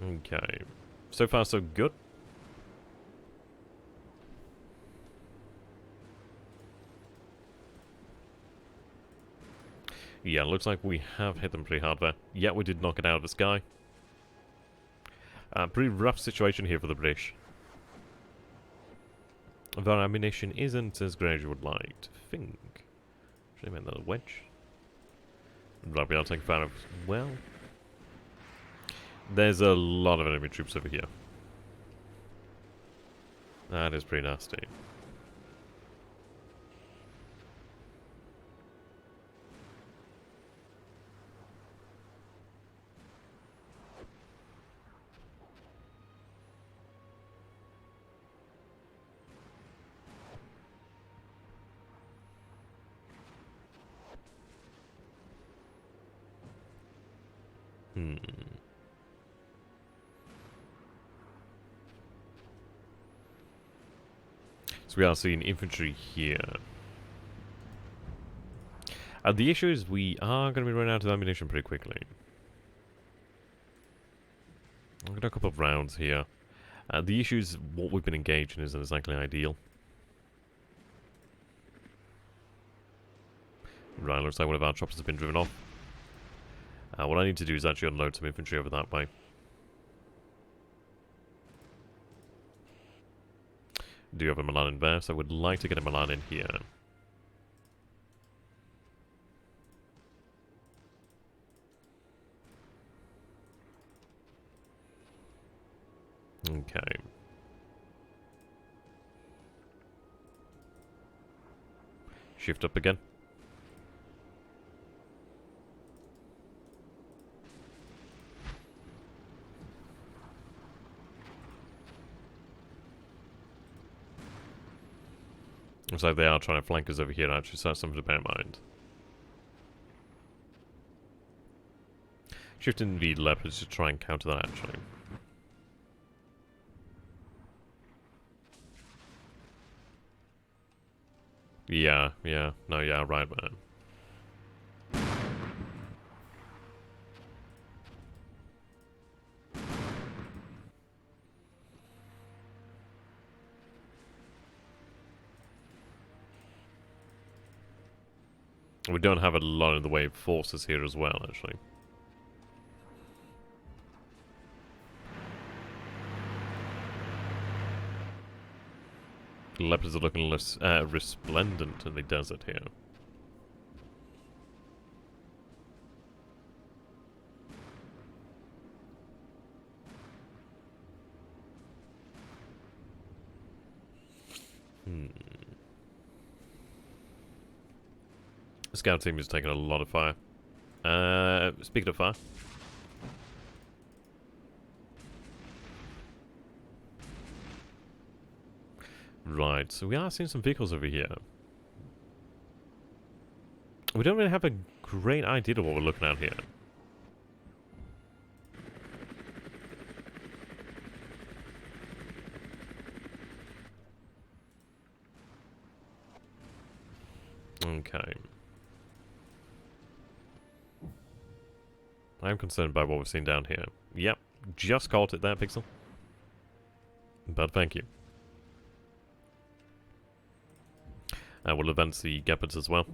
Okay. So far, so good. Yeah, looks like we have hit them pretty hard there. Yeah, we did knock it out of the sky. Pretty rough situation here for the British. Their ammunition isn't as great as you would like to think. Should I make that a wedge? Right, we are taking fire of well. There's a lot of enemy troops over here. That is pretty nasty. So we are seeing infantry here. The issue is we are going to be running out of ammunition pretty quickly. I've got a couple of rounds here. The issue is what we've been engaged in isn't exactly ideal. Right, looks like one of our choppers has been driven off. What I need to do is actually unload some infantry over that way. Do have a Milan in there, so I would like to get a Milan in here. Okay. Shift up again. Looks like they are trying to flank us over here, actually, so that's something to bear in mind. Shifting the leopards to try and counter that, actually. Yeah, no, yeah, right, man. We don't have a lot in the way of forces here as well, actually. The leopards are looking less resplendent in the desert here. scout team is taking a lot of fire. Speaking of fire. Right, so we are seeing some vehicles over here. We don't really have a great idea of what we're looking at here. Okay. I'm concerned by what we've seen down here. Yep, just caught it there, Pixel. But thank you. We'll advance the Gepards as well.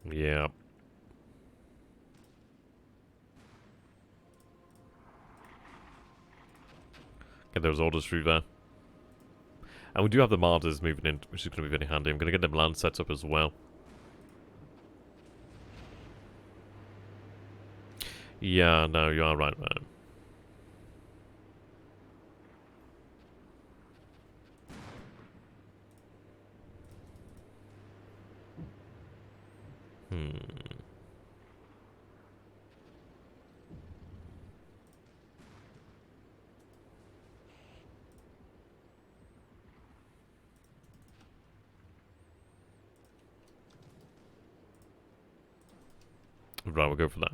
Yeah. Get those orders through there. And we do have the Martyrs moving in, which is going to be very handy. I'm going to get them land set up as well. Yeah, no, you are right, man. Right, we'll go for that.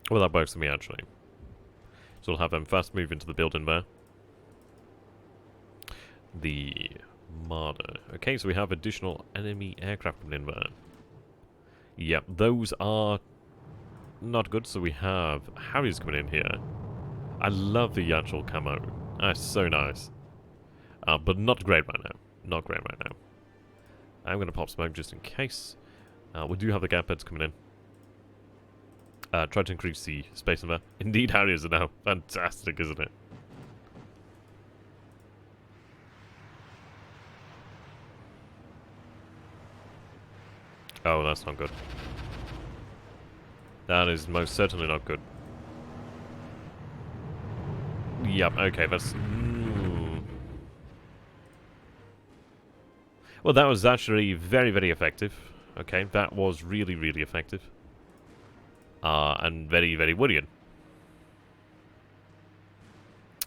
Well, that works for me, actually. So we'll have them fast move into the building there. The Marder. Okay, so we have additional enemy aircraft coming in there. Yep, those are not good, so we have Harriers coming in here. I love the actual camo. That's so nice. But not great right now. Not great right now. I'm going to pop smoke just in case. We do have the gap beds coming in. Try to increase the space in there. Indeed, Harriers are now. Fantastic, isn't it? Oh, that's not good. That is most certainly not good. Yep, okay, that's... Well, that was actually very, very effective. Okay, that was really, really effective. And very, very worrying.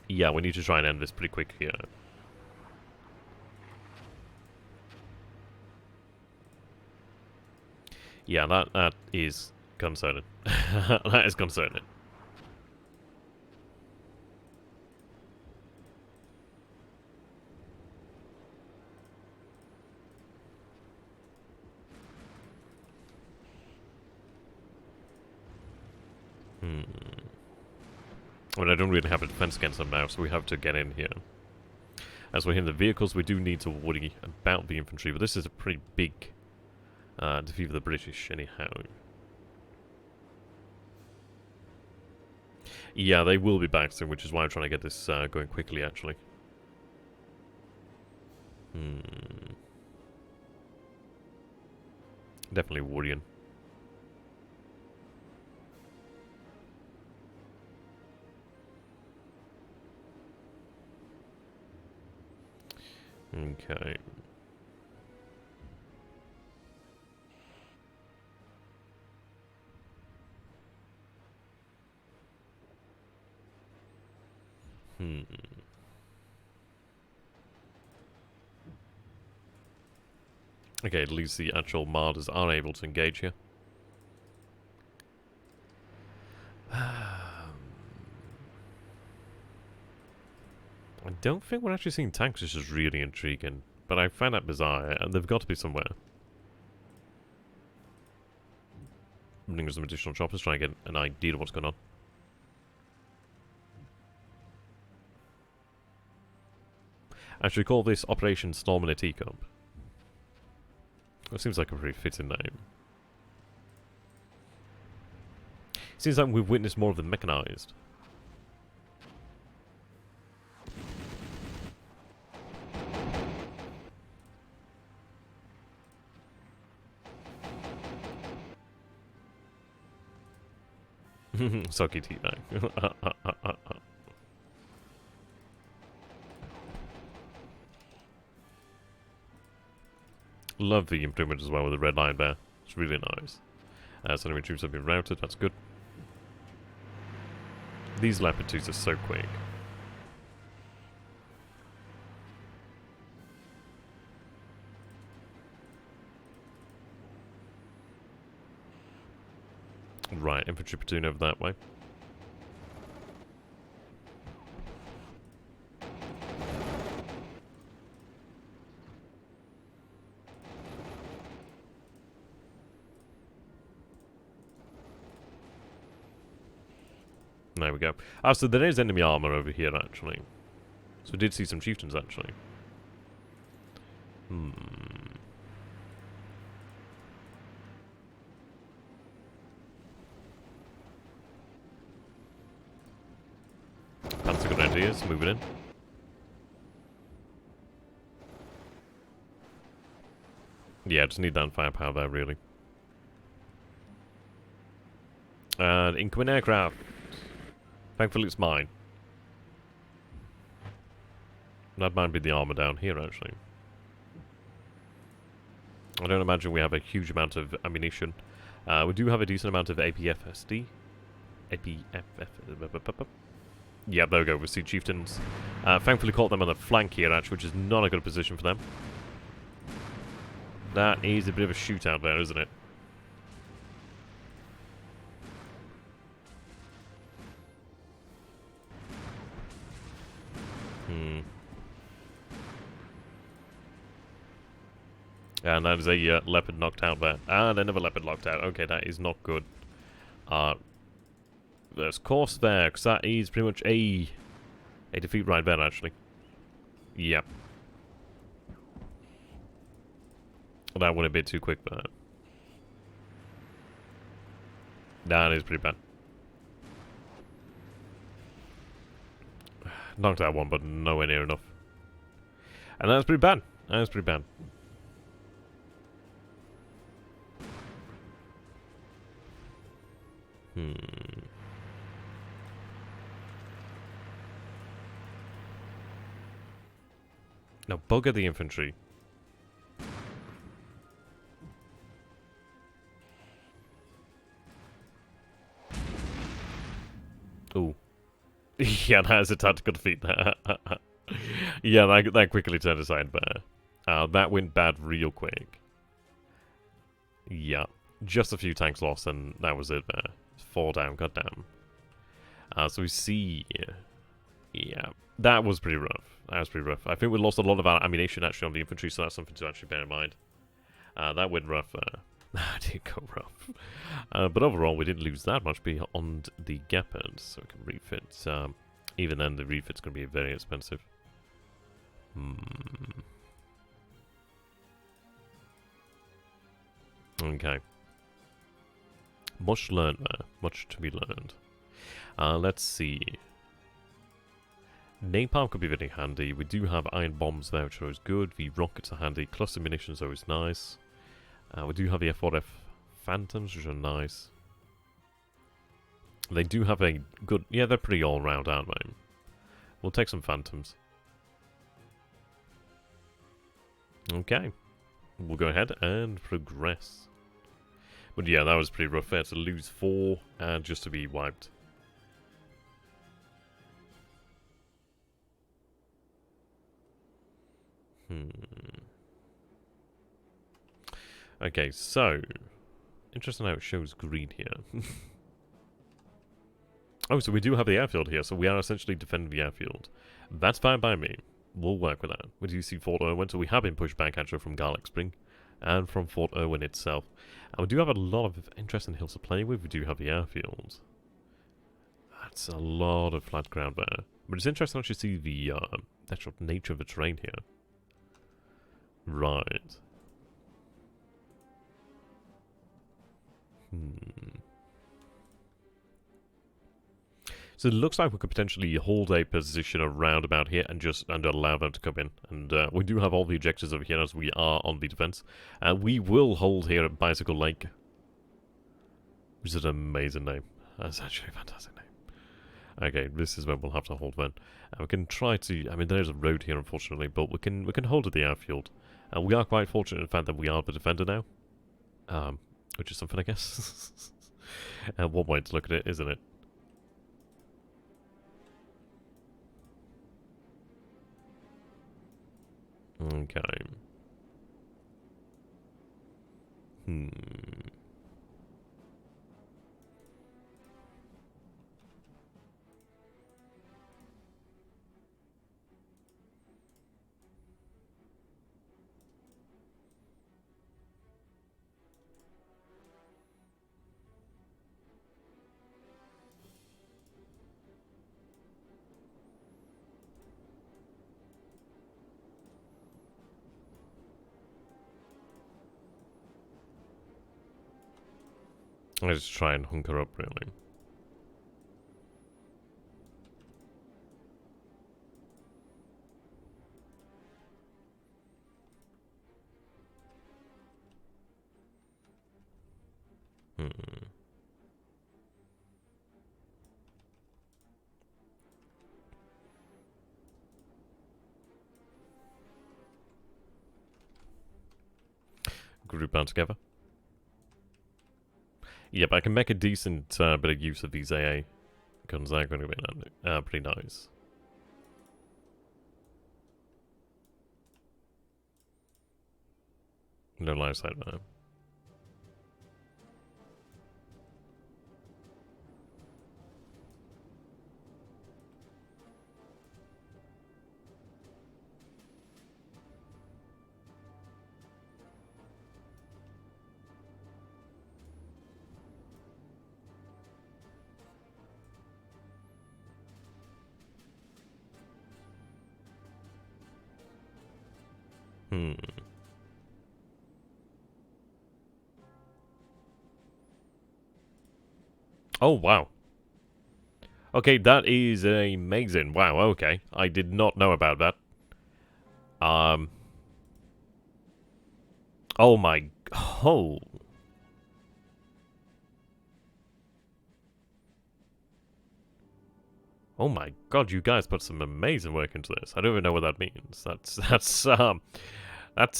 Yeah, we need to try and end this pretty quick here. Yeah, that is concerning. That is concerning. Well, I don't really have a defense against them now, so we have to get in here. As we're hitting the vehicles, we do need to worry about the infantry, but this is a pretty big defeat for the British, anyhow. Yeah, they will be back soon, which is why I'm trying to get this going quickly, actually. Definitely worrying. Okay. Okay, at least the actual Marders are able to engage here. I don't think we're actually seeing tanks, which is really intriguing. But I find that bizarre, and they've got to be somewhere. Bring some additional choppers, try and get an idea of what's going on. I should call this Operation Storm in a Teacup. It seems like a pretty fitting name. Seems like we've witnessed more of the mechanized. Soggy teabag. Love the improvement as well with the red line there. It's really nice. So enemy troops have been routed, that's good. These Leopard 2s are so quick. Right, infantry platoon over that way. There we go. Ah, so there is enemy armor over here, actually. So we did see some chieftains, actually. Panzer Grenadiers, moving in. Yeah, just need that firepower there, really. And incoming aircraft. Thankfully it's mine. That might be the armor down here, actually. I don't imagine we have a huge amount of ammunition. We do have a decent amount of APFSD. Yeah, there we go. We see chieftains. Thankfully caught them on the flank here, actually, which is not a good position for them. That is a bit of a shootout there, isn't it? And that is a leopard knocked out there. And another leopard knocked out. Okay, that is not good. There's course there, because that is pretty much a defeat right there, actually. Yep. That went a bit too quick, but that is pretty bad. Knocked out one, but nowhere near enough. And that's pretty bad. That's pretty bad. Now, bugger the infantry. Ooh. Yeah, that is a tactical defeat there. Yeah, that quickly turned aside there. That went bad real quick. Yeah. Just a few tanks lost, and that was it there. 4 down, goddamn. So we see... Yeah, that was pretty rough. That was pretty rough. I think we lost a lot of our ammunition, actually, on the infantry, so that's something to actually bear in mind. That went rough there. That did go rough. But overall, we didn't lose that much beyond the Gepards, so we can refit. Even then, the refit's going to be very expensive. Okay. Much learned there. Much to be learned. Let's see. Napalm could be very handy. We do have iron bombs there, which are always good. The rockets are handy. Cluster munitions are always nice. We do have the F4F Phantoms, which are nice. They do have a good... Yeah, they're pretty all-round, aren't they? We'll take some Phantoms. Okay. We'll go ahead and progress. But yeah, that was pretty rough there to lose 4 and just to be wiped. Okay, so... Interesting how it shows green here. Oh, so we do have the airfield here, so we are essentially defending the airfield. That's fine by me. We'll work with that. We do see Fort Irwin, so we have been pushed back actually from Garlic Spring and from Fort Irwin itself. And we do have a lot of interesting hills to play with. We do have the airfield. That's a lot of flat ground there. But it's interesting to actually see the actual nature of the terrain here. Right. So it looks like we could potentially hold a position around about here and just allow them to come in. And we do have all the objectives over here as we are on the defense. We will hold here at Bicycle Lake, which is an amazing name. That's actually a fantastic name. Okay, this is where we'll have to hold then. We can try to... I mean, there's a road here, unfortunately, but we can hold at the airfield. We are quite fortunate in the fact that we are the defender now. Which is something, I guess. One way to look at it, isn't it? Okay. I just try and hunker up, really. Group band together. Yep, I can make a decent bit of use of these AA guns. They're going to be pretty nice. No line of sight now. Oh, wow. Okay, that is amazing. Wow, okay. I did not know about that. Oh my... Oh. Oh my god, you guys put some amazing work into this. I don't even know what that means. That's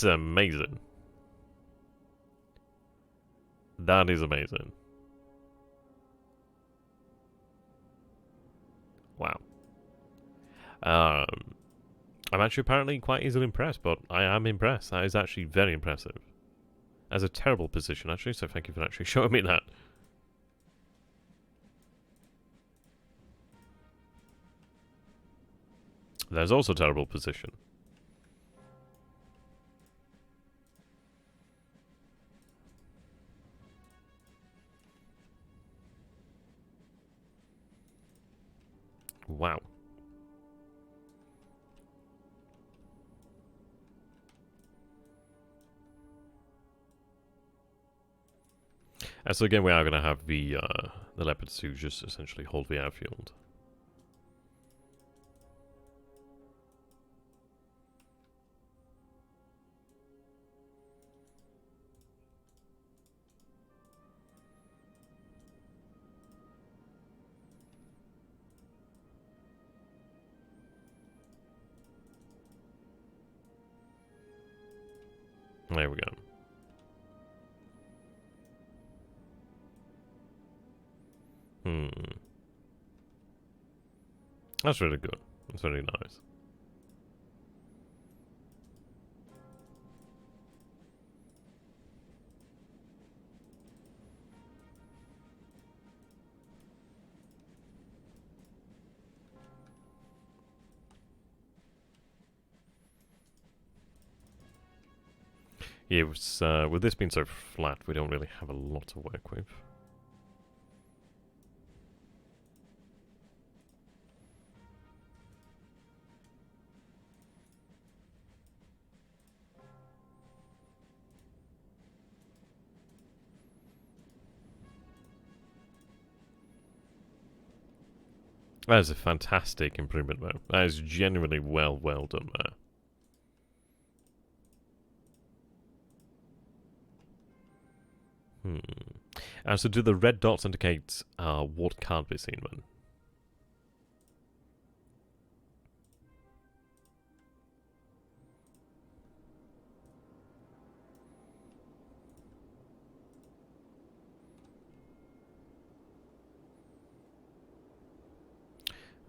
amazing. That is amazing. Wow. I'm actually apparently quite easily impressed, but I am impressed. That is actually very impressive. That's a terrible position, actually, so thank you for actually showing me that. There's also a terrible position. Wow. And so again, we are going to have the Leopards who just essentially hold the airfield. There we go. That's really good. That's really nice. Yeah, with this being so flat, we don't really have a lot to work with. That is a fantastic improvement, though. That is genuinely well done there. So do the red dots indicate what can't be seen then?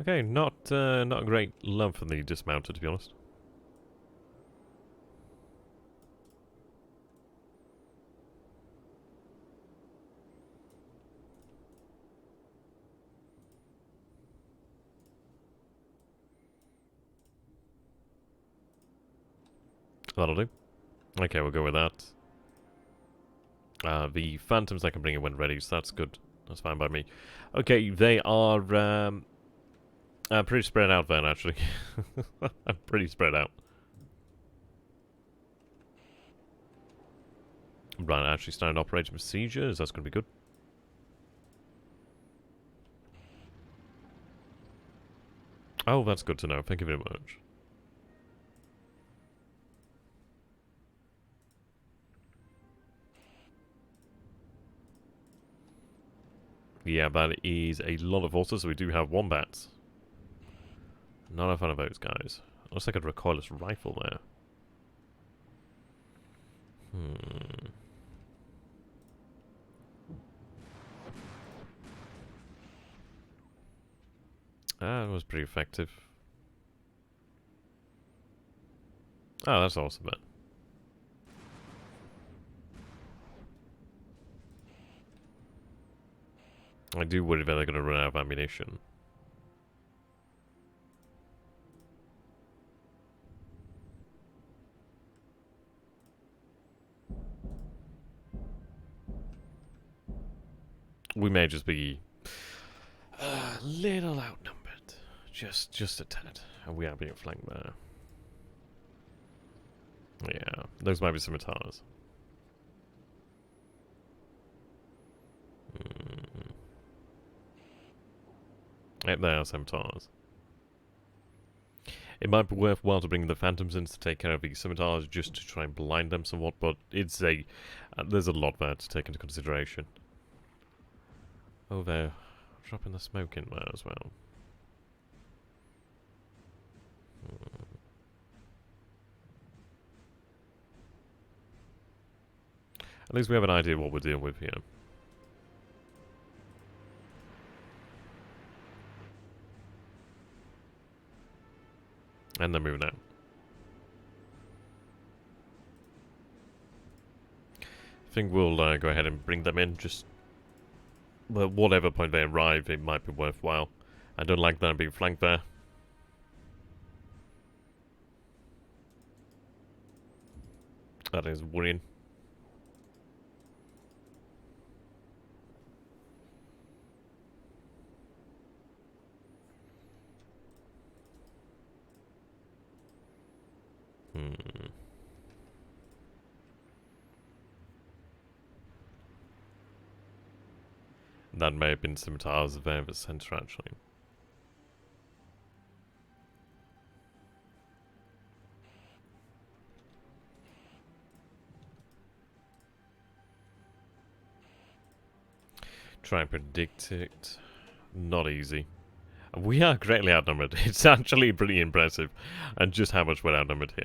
Okay, not a great love for the dismounted, to be honest. That'll do. Okay, we'll go with that. The phantoms I can bring in when ready, so that's good. That's fine by me. Okay, they are pretty spread out then, actually. I'm pretty spread out. Right, actually starting operating procedures. That's going to be good. Oh, that's good to know. Thank you very much. Yeah, that is a lot of horses, so we do have wombats. Not a fan of those guys. Looks like a recoilless rifle there. That was pretty effective. Oh, that's awesome, man. I do worry that they're going to run out of ammunition. We may just be a little outnumbered. Just a tad. And we are being flanked there. Yeah, those might be scimitars. Yep, they are scimitars. It might be worthwhile to bring the phantoms in to take care of the scimitars just to try and blind them somewhat, but it's a... there's a lot there to take into consideration. Oh, they're dropping the smoke in there as well. At least we have an idea of what we're dealing with here. And they're moving out. I think we'll go ahead and bring them in. Just well, whatever point they arrive, it might be worthwhile. I don't like them being flanked there. That is worrying. That may have been scimitars there at the center, actually. Try and predict it. Not easy. We are greatly outnumbered. It's actually pretty impressive. And just how much we're outnumbered here.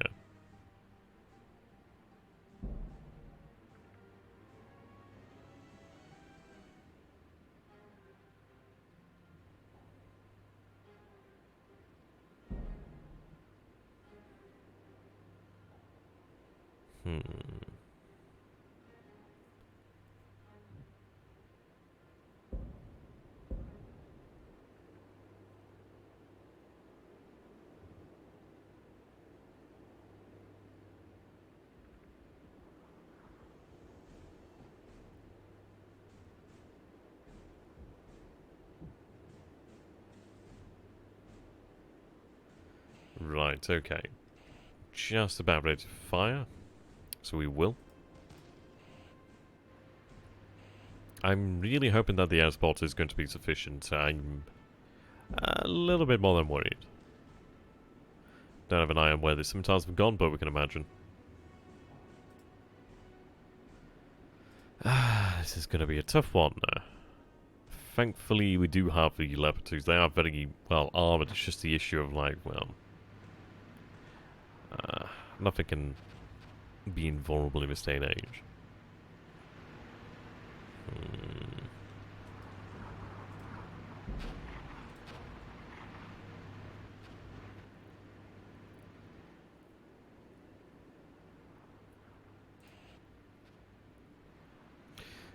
Right, okay. Just about ready to fire. So we will. I'm really hoping that the air support is going to be sufficient. I'm a little bit more than worried. Don't have an eye on where the scimitars have gone, but we can imagine. this is going to be a tough one. Thankfully, we do have the Leopard 2s. They are very well armoured. It's just the issue of, like, well... nothing can be invulnerable in this day and age.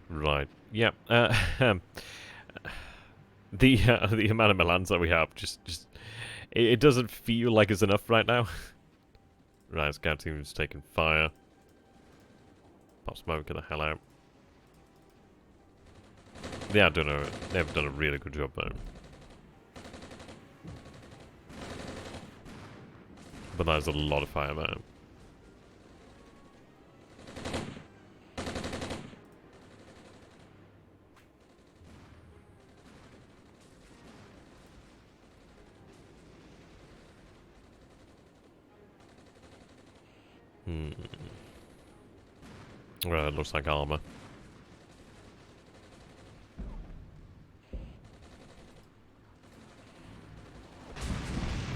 Right. Yeah. The amount of Milans that we have just it doesn't feel like it's enough right now. Right, scout team's taking fire. Pop smoke, get the hell out. They have done a really good job though. But there's a lot of fire there. Well, it looks like armor.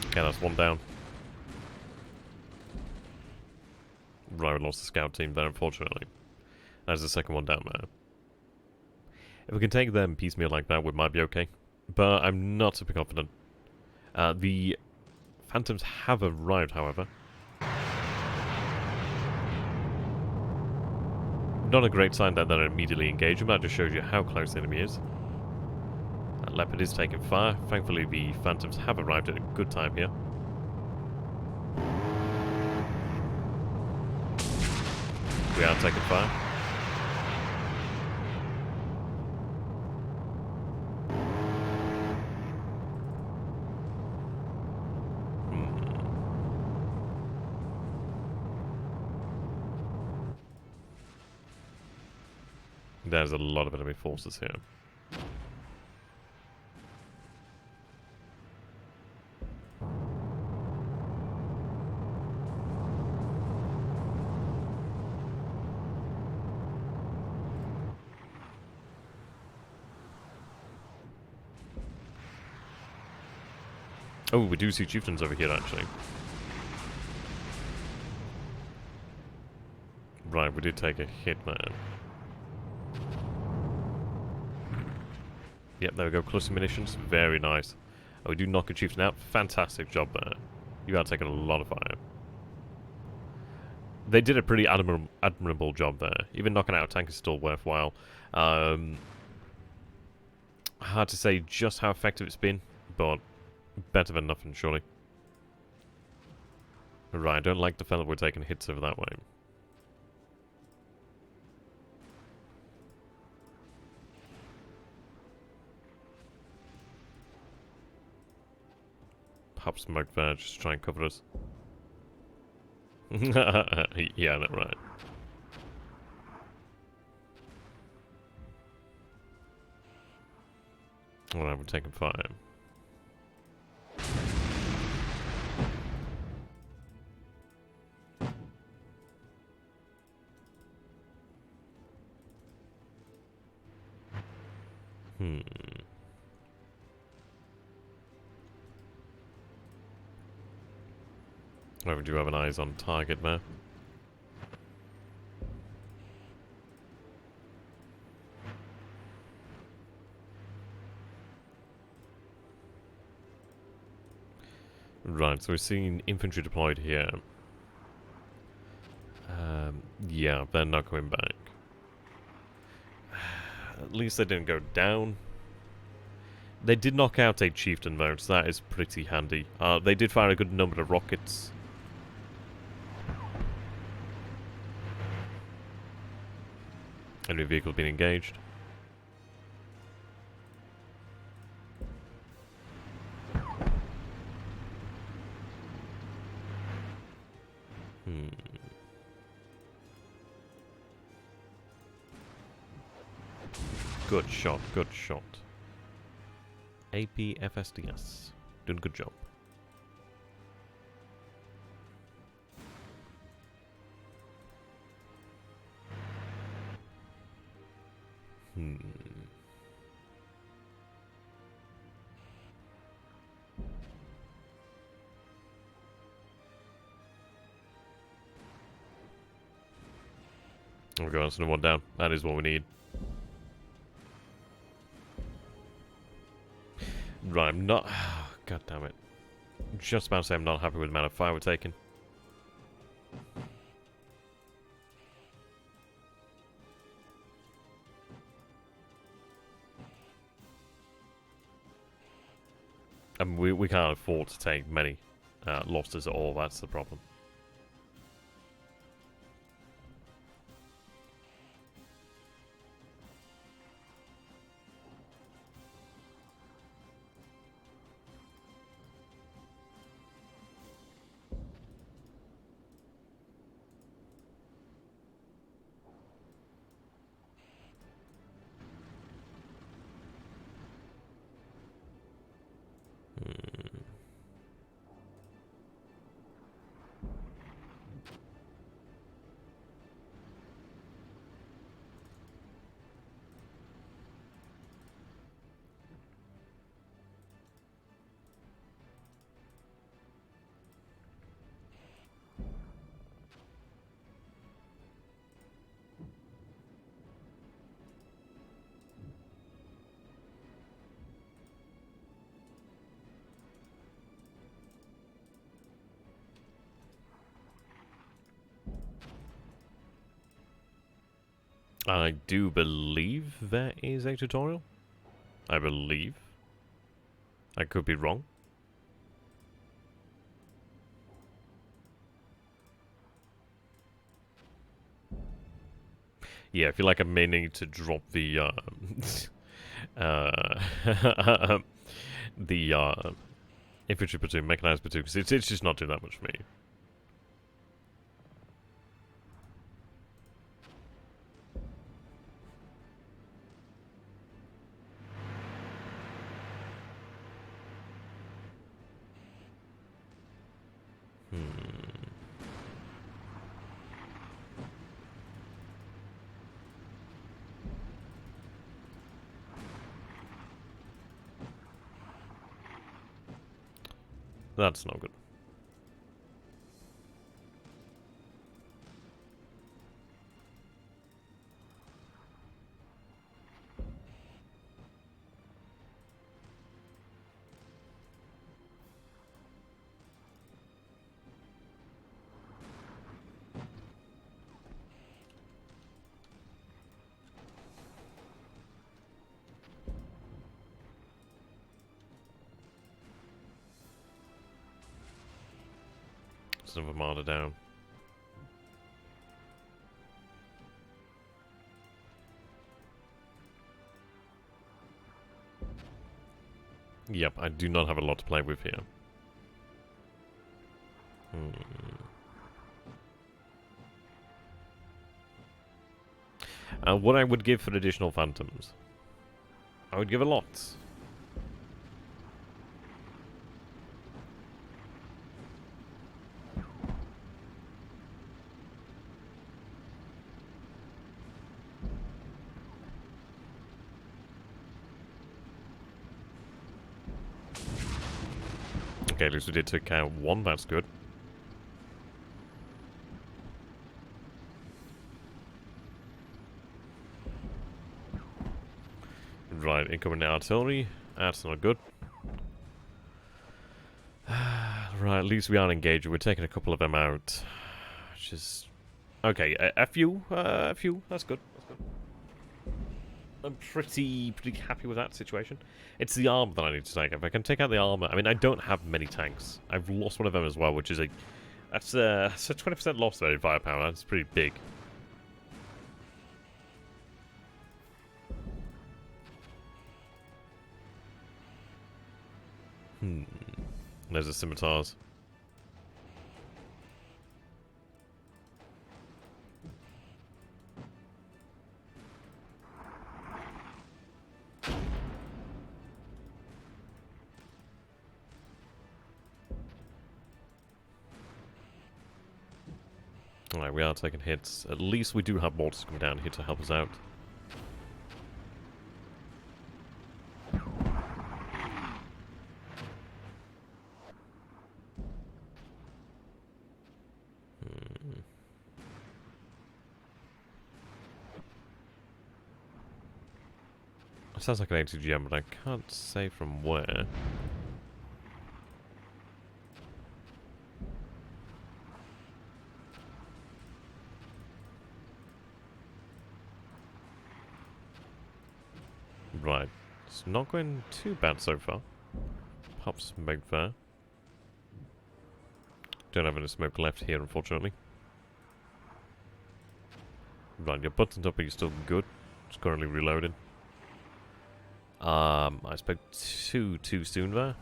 Okay, that's one down. Right, we lost the scout team there, unfortunately. There's the second one down there. If we can take them piecemeal like that, we might be okay. But I'm not super confident. The Phantoms have arrived, however. Not a great sign that they're immediately engaging, but that just shows you how close the enemy is. That Leopard is taking fire. Thankfully, the Phantoms have arrived at a good time here. We are taking fire. There's a lot of enemy forces here. Oh, we do see chieftains over here, actually. Right, we did take a hit, man. Yep, there we go. Cluster munitions. Very nice. Oh, we do knock a chieftain out. Fantastic job there. You are taking a lot of fire. They did a pretty admirable job there. Even knocking out a tank is still worthwhile. Hard to say just how effective it's been, but better than nothing, surely. Right, I don't like the fact that we're taking hits over that way. Pop smoke there, just to try and cover us. Yeah, that's right. Alright, we're taking fire. Well, we do have an eyes on target there. Right, so we're seeing infantry deployed here. Yeah, they're not coming back. At least they didn't go down. They did knock out a chieftain though, so that is pretty handy. They did fire a good number of rockets. Enemy vehicle being engaged. Good shot, good shot. APFSDS. Doing a good job. Hmm. We're going to one down. That is what we need. Right, I'm not... God damn it. I'm just about to say I'm not happy with the amount of fire we're taking. And we can't afford to take many losses at all, that's the problem. I do believe there is a tutorial. I believe. I could be wrong. Yeah, I feel like I may need to drop the the infantry platoon, mechanized platoon, because it's just not doing that much for me. That's not good. Another martyr down. Yep, I do not have a lot to play with here. What I would give for additional phantoms, I would give a lot. Okay, at least we did take out one, that's good. Right, incoming artillery. That's not good. Right, at least we are engaged. We're taking a couple of them out. Which is... Okay, a few, that's good. That's good. I'm pretty happy with that situation. It's the armor that I need to take. If I can take out the armor... I mean, I don't have many tanks. I've lost one of them as well, which is a... That's a 20% loss there in firepower. That's pretty big. There's the scimitars. Alright, we are taking hits. At least we do have mortars coming down here to help us out. It sounds like an ATGM, but I can't say from where. Right. It's not going too bad so far. Pop smoke there. Don't have any smoke left here, unfortunately. Right, you're buttoned up, but you're still good. It's currently reloading. I spoke too soon there.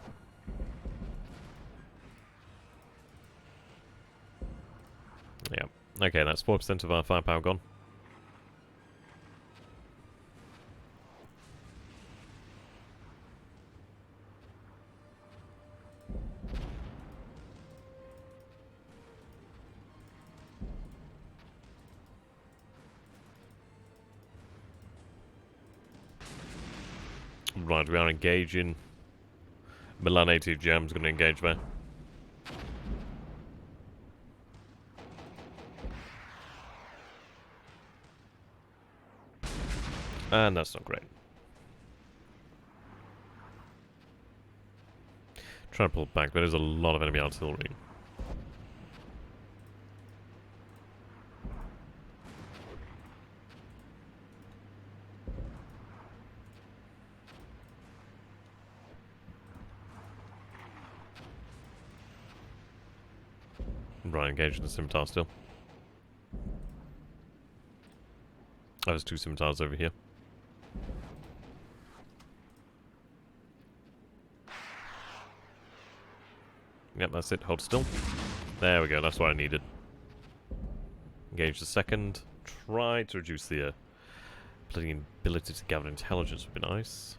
Yeah. Okay, that's 4% of our firepower gone. Right, we are engaging. Milan ATGM is going to engage there. And that's not great. Trying to pull back, but there's a lot of enemy artillery. Right, engaging the scimitar still. Oh, there's 2 scimitars over here. Yep, that's it. Hold still. There we go. That's what I needed. Engage the second. Try to reduce the bloody ability to gather intelligence would be nice.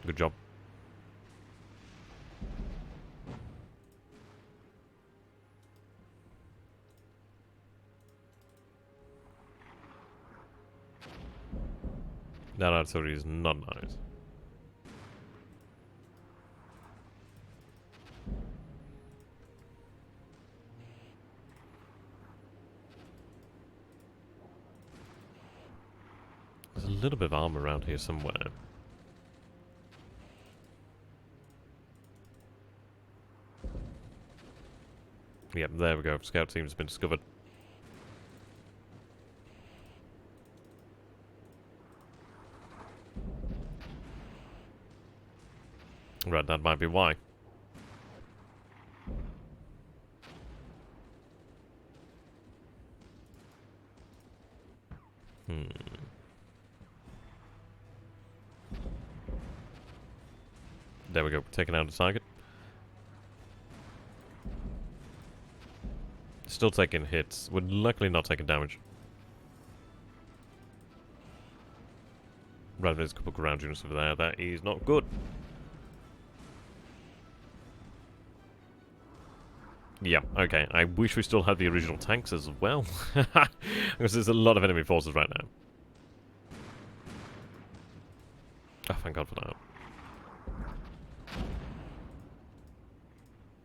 Good job. That artillery is not nice. There's a little bit of armor around here somewhere. Yep, there we go. Scout team's been discovered. Right, that might be why. There we go. Taking out the target. Still taking hits. We're luckily not taking damage. Right, there's a couple of ground units over there. That is not good. Yeah, okay. I wish we still had the original tanks as well. Because there's a lot of enemy forces right now. Oh, thank God for that.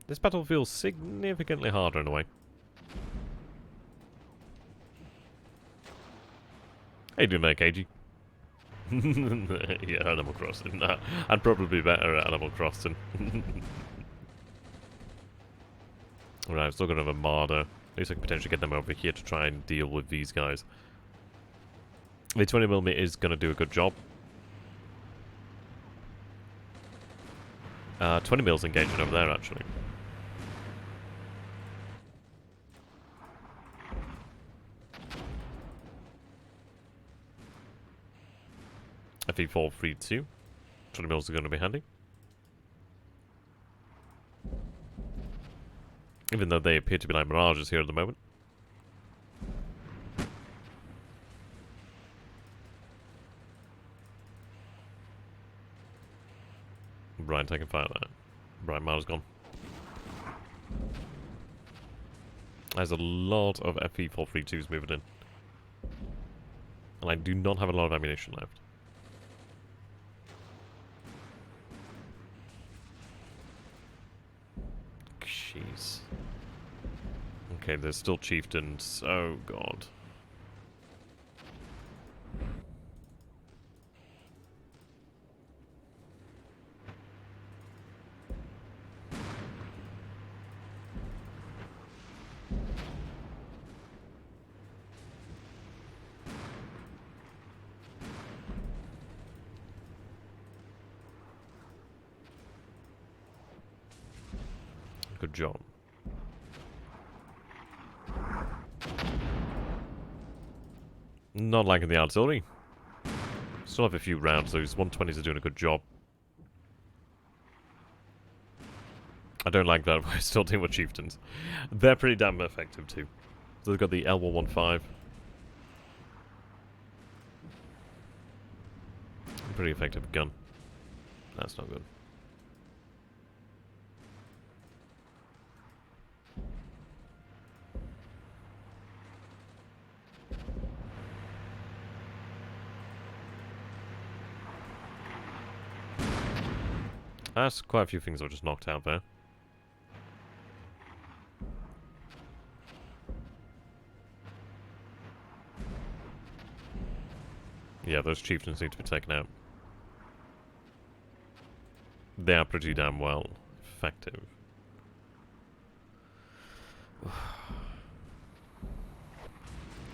This battle feels significantly harder in a way. How you doing there, KG? Yeah, Animal Crossing. I'd probably be better at Animal Crossing. Right, still gonna have a Marder. At least I can potentially get them over here to try and deal with these guys. The 20mm is gonna do a good job. 20mm engaging over there, actually. FE432. 20mm are going to be handy. Even though they appear to be like mirages here at the moment. Right, I can fire that. Right, Mara's gone. There's a lot of FE432s moving in. And I do not have a lot of ammunition left. Jeez. Okay, there's still chieftains. Oh, God. Good job. Not liking the artillery. Still have a few rounds. Those 120s are doing a good job. I don't like that, but I still deal with chieftains. They're pretty damn effective too. So they've got the L115. Pretty effective gun. That's not good. That's quite a few things I just knocked out there. Yeah, those chieftains need to be taken out. They are pretty damn well effective.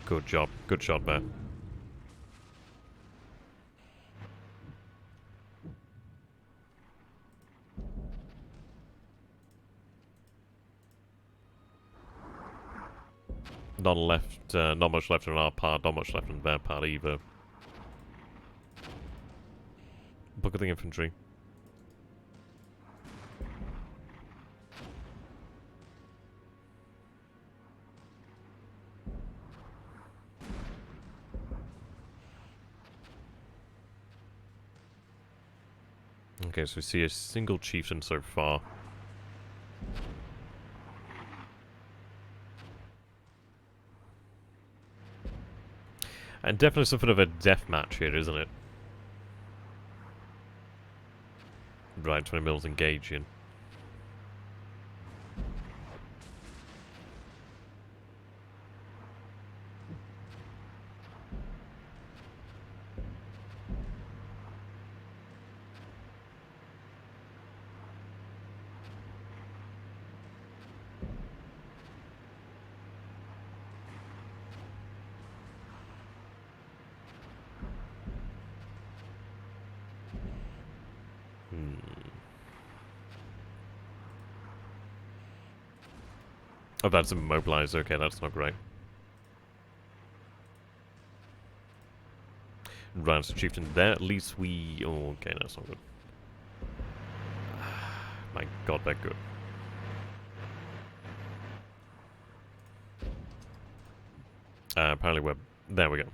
Good job. Good shot there. Not left, not much left on our part, not much left on their part either. Look at the infantry. Okay, so we see a single chieftain so far. And definitely something of a death match here, isn't it? Right, 20 mils engaging. Oh, that's immobilized. Okay, that's not great. Right, so chieftain there. At least we... Oh, okay, that's not good. My god, they're good. Apparently we're... There we go.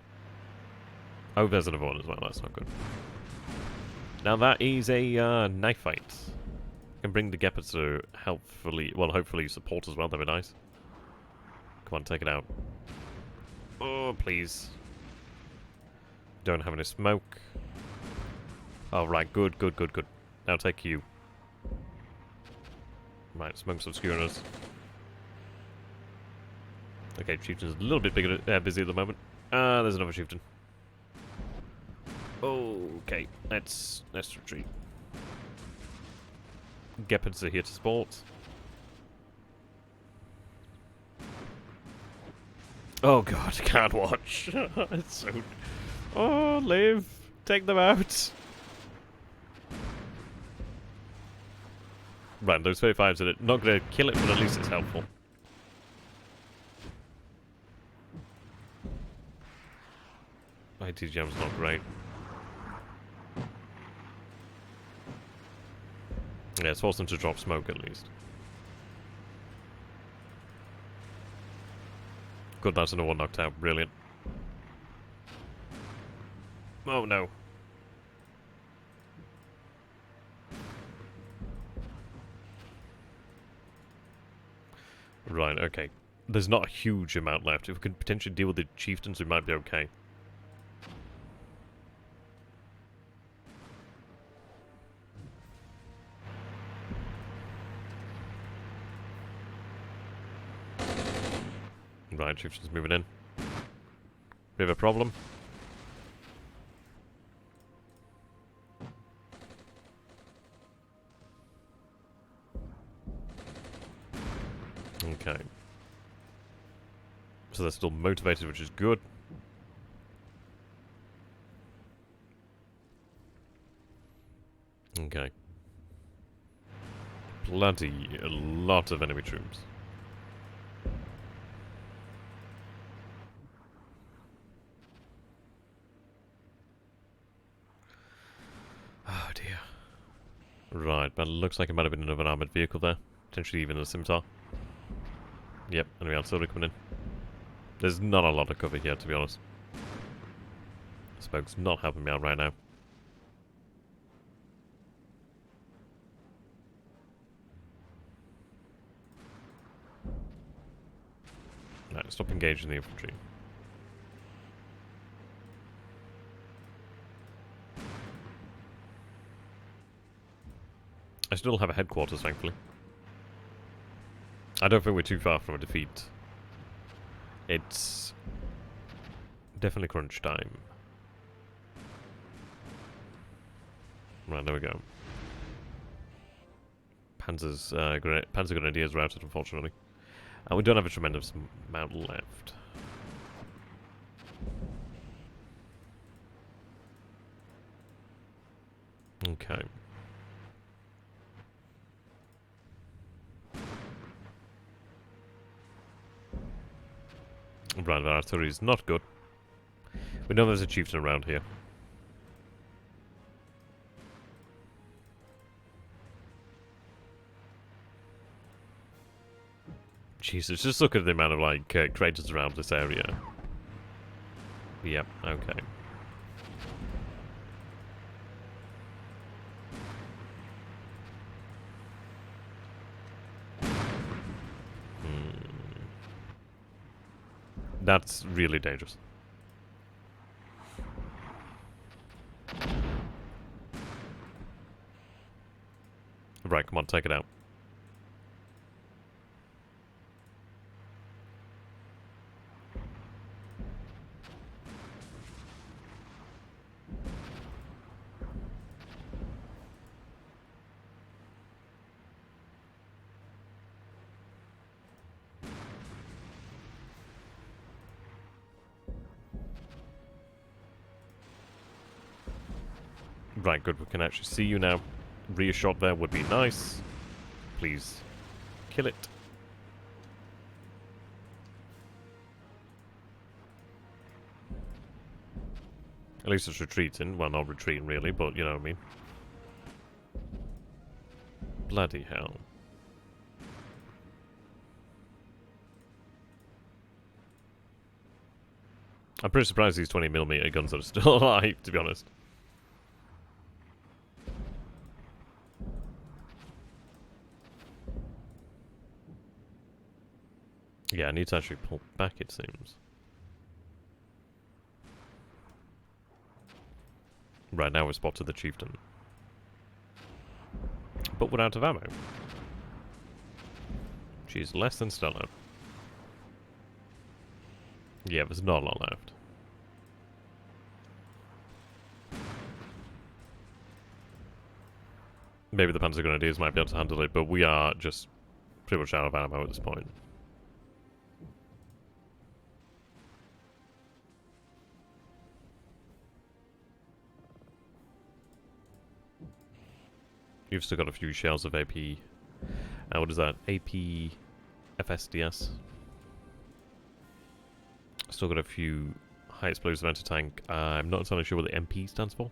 Oh, there's another one as well. That's not good. Now that is a knife fight. Can bring the Gepards to helpfully, well, hopefully support as well. That'd be nice. Come on, take it out. Oh, please. Don't have any smoke. Oh, right. Good, good, good, good. Now take you. Right, smoke's obscuring us. Okay, chieftain's a little bit bigger, busy at the moment. There's another chieftain. Okay, let's retreat. Gepards are here to support. Oh god, I can't watch. It's so... Oh, live! Take them out! Right, those 35s are not going to kill it, but at least it's helpful. My TGM's not great. Yeah, it's forced them to drop smoke at least. Good, that's another one knocked out. Brilliant. Oh no. Right, okay. There's not a huge amount left. If we could potentially deal with the chieftains, we might be okay. Right, chieftain's moving in. Bit of a problem. Okay. So they're still motivated, which is good. Okay. Bloody a lot of enemy troops. Oh dear. Right, but it looks like it might have been another armoured vehicle there. Potentially even a scimitar. Yep, enemy artillery coming in. There's not a lot of cover here, to be honest. Smoke's not helping me out right now. Right, stop engaging the infantry. I still have a headquarters, thankfully. I don't think we're too far from a defeat. It's definitely crunch time. Right, there we go. Panzer Grenadiers routed, unfortunately. We don't have a tremendous amount left. Okay. Right, the artillery is not good. We know there's a chieftain around here. Jesus, just look at the amount of, like, craters around this area. Yep, okay. That's really dangerous. Right, come on, take it out. Right, good, we can actually see you now. Rear shot there would be nice. Please, kill it. At least it's retreating. Well, not retreating really, but you know what I mean. Bloody hell. I'm pretty surprised these 20mm guns are still alive, to be honest. Yeah, I need to actually pull back, it seems. Right, now we're spotted the chieftain. But we're out of ammo. She's less than stellar. Yeah, there's not a lot left. Maybe the Panzer Grenadiers might be able to handle it, but we are just pretty much out of ammo at this point. You've still got a few shells of AP. What is that? AP FSDS. Still got a few high explosive anti-tank. I'm not entirely sure what the MP stands for.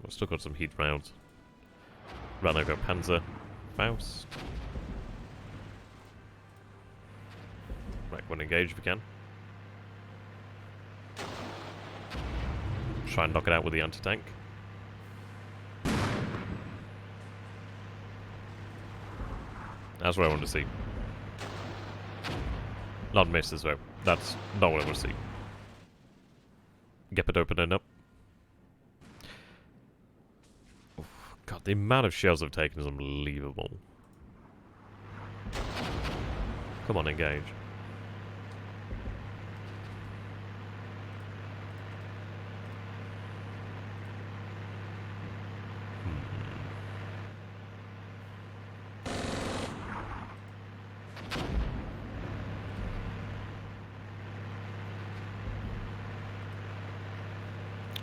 We've still got some heat rounds. Right now, go Panzer Faust. Right, go and engage if we can. Try and knock it out with the anti-tank. That's what I want to see. Not misses though. That's not what I want to see. Get it opening up. Oof, God, the amount of shells I've taken is unbelievable. Come on, engage.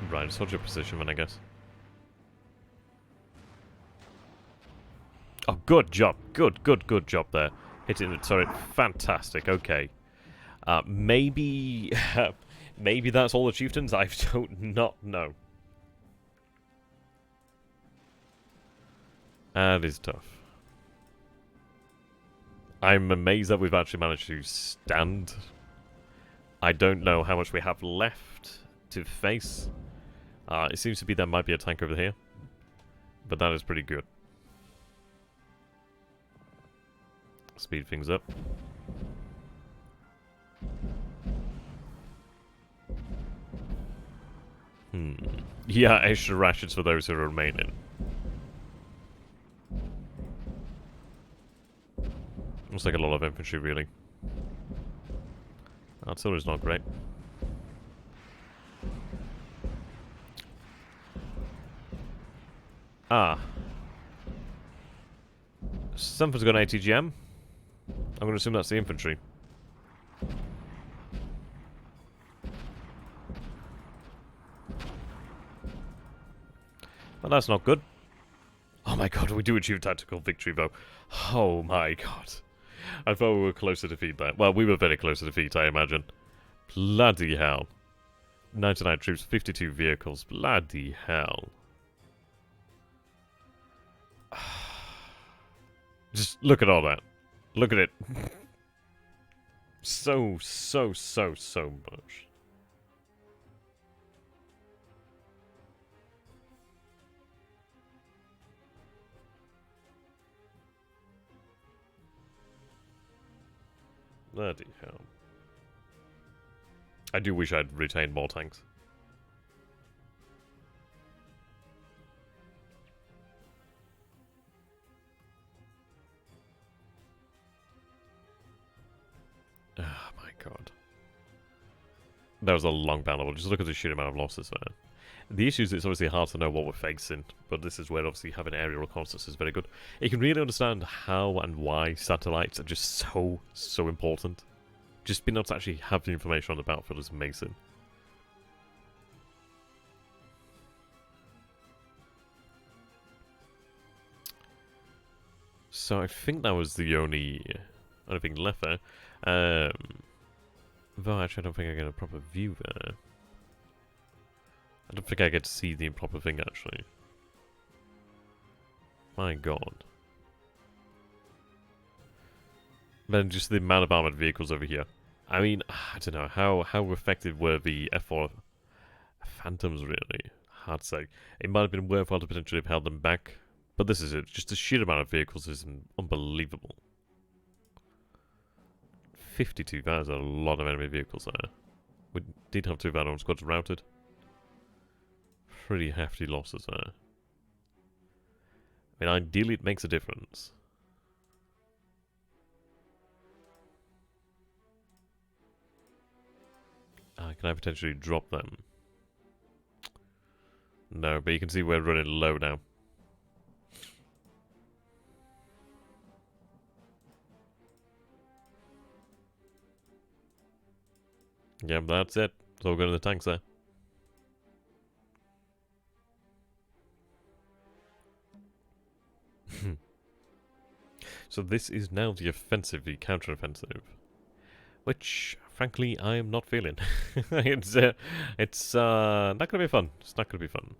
Right, just hold your position then, I guess. Oh, good job. Good job there. Hitting the turret. Fantastic. Okay. Maybe... maybe that's all the chieftains? I don't not know. That is tough. I'm amazed that we've actually managed to stand. I don't know how much we have left to face. It seems to be there might be a tank over here. But that is pretty good. Speed things up. Yeah, extra rations for those who are remaining. Looks like a lot of infantry, really. Artillery's not great. Something's got an ATGM. I'm going to assume that's the infantry. Well, that's not good. Oh my god, we do achieve tactical victory, though. Oh my god. I thought we were close to defeat that. Well, we were very close to defeat, I imagine. Bloody hell. 99 troops, 52 vehicles. Bloody hell. Just look at all that. Look at it. So much. Bloody hell. I do wish I'd retained more tanks. Oh my god. That was a long battle. Just look at the sheer amount of losses there. The issue is it's obviously hard to know what we're facing, but this is where obviously having aerial reconnaissance is very good. You can really understand how and why satellites are just so important. Just being able to actually have the information on the battlefield is amazing. So I think that was the only thing left there. Though actually I don't think I get a proper view there. I don't think I get to see the improper thing, actually. My god. Then just the amount of armoured vehicles over here. I mean, I don't know, how effective were the F4 Phantoms, really? Hard to say. It might have been worthwhile to potentially have held them back. But this is it. Just the sheer amount of vehicles is unbelievable. 52, that is a lot of enemy vehicles there. We did have 2 of our own squads routed. Pretty hefty losses there. I mean, ideally it makes a difference. Can I potentially drop them? No, but you can see we're running low now. Yeah, that's it. It's all going to the tanks there. So this is now the offensive, the counter-offensive. Which, frankly, I am not feeling. It's not going to be fun. It's not going to be fun.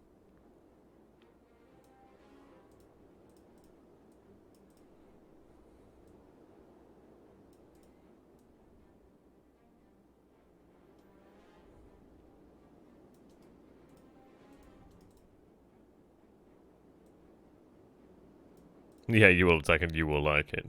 Yeah, you will attack and you will like it.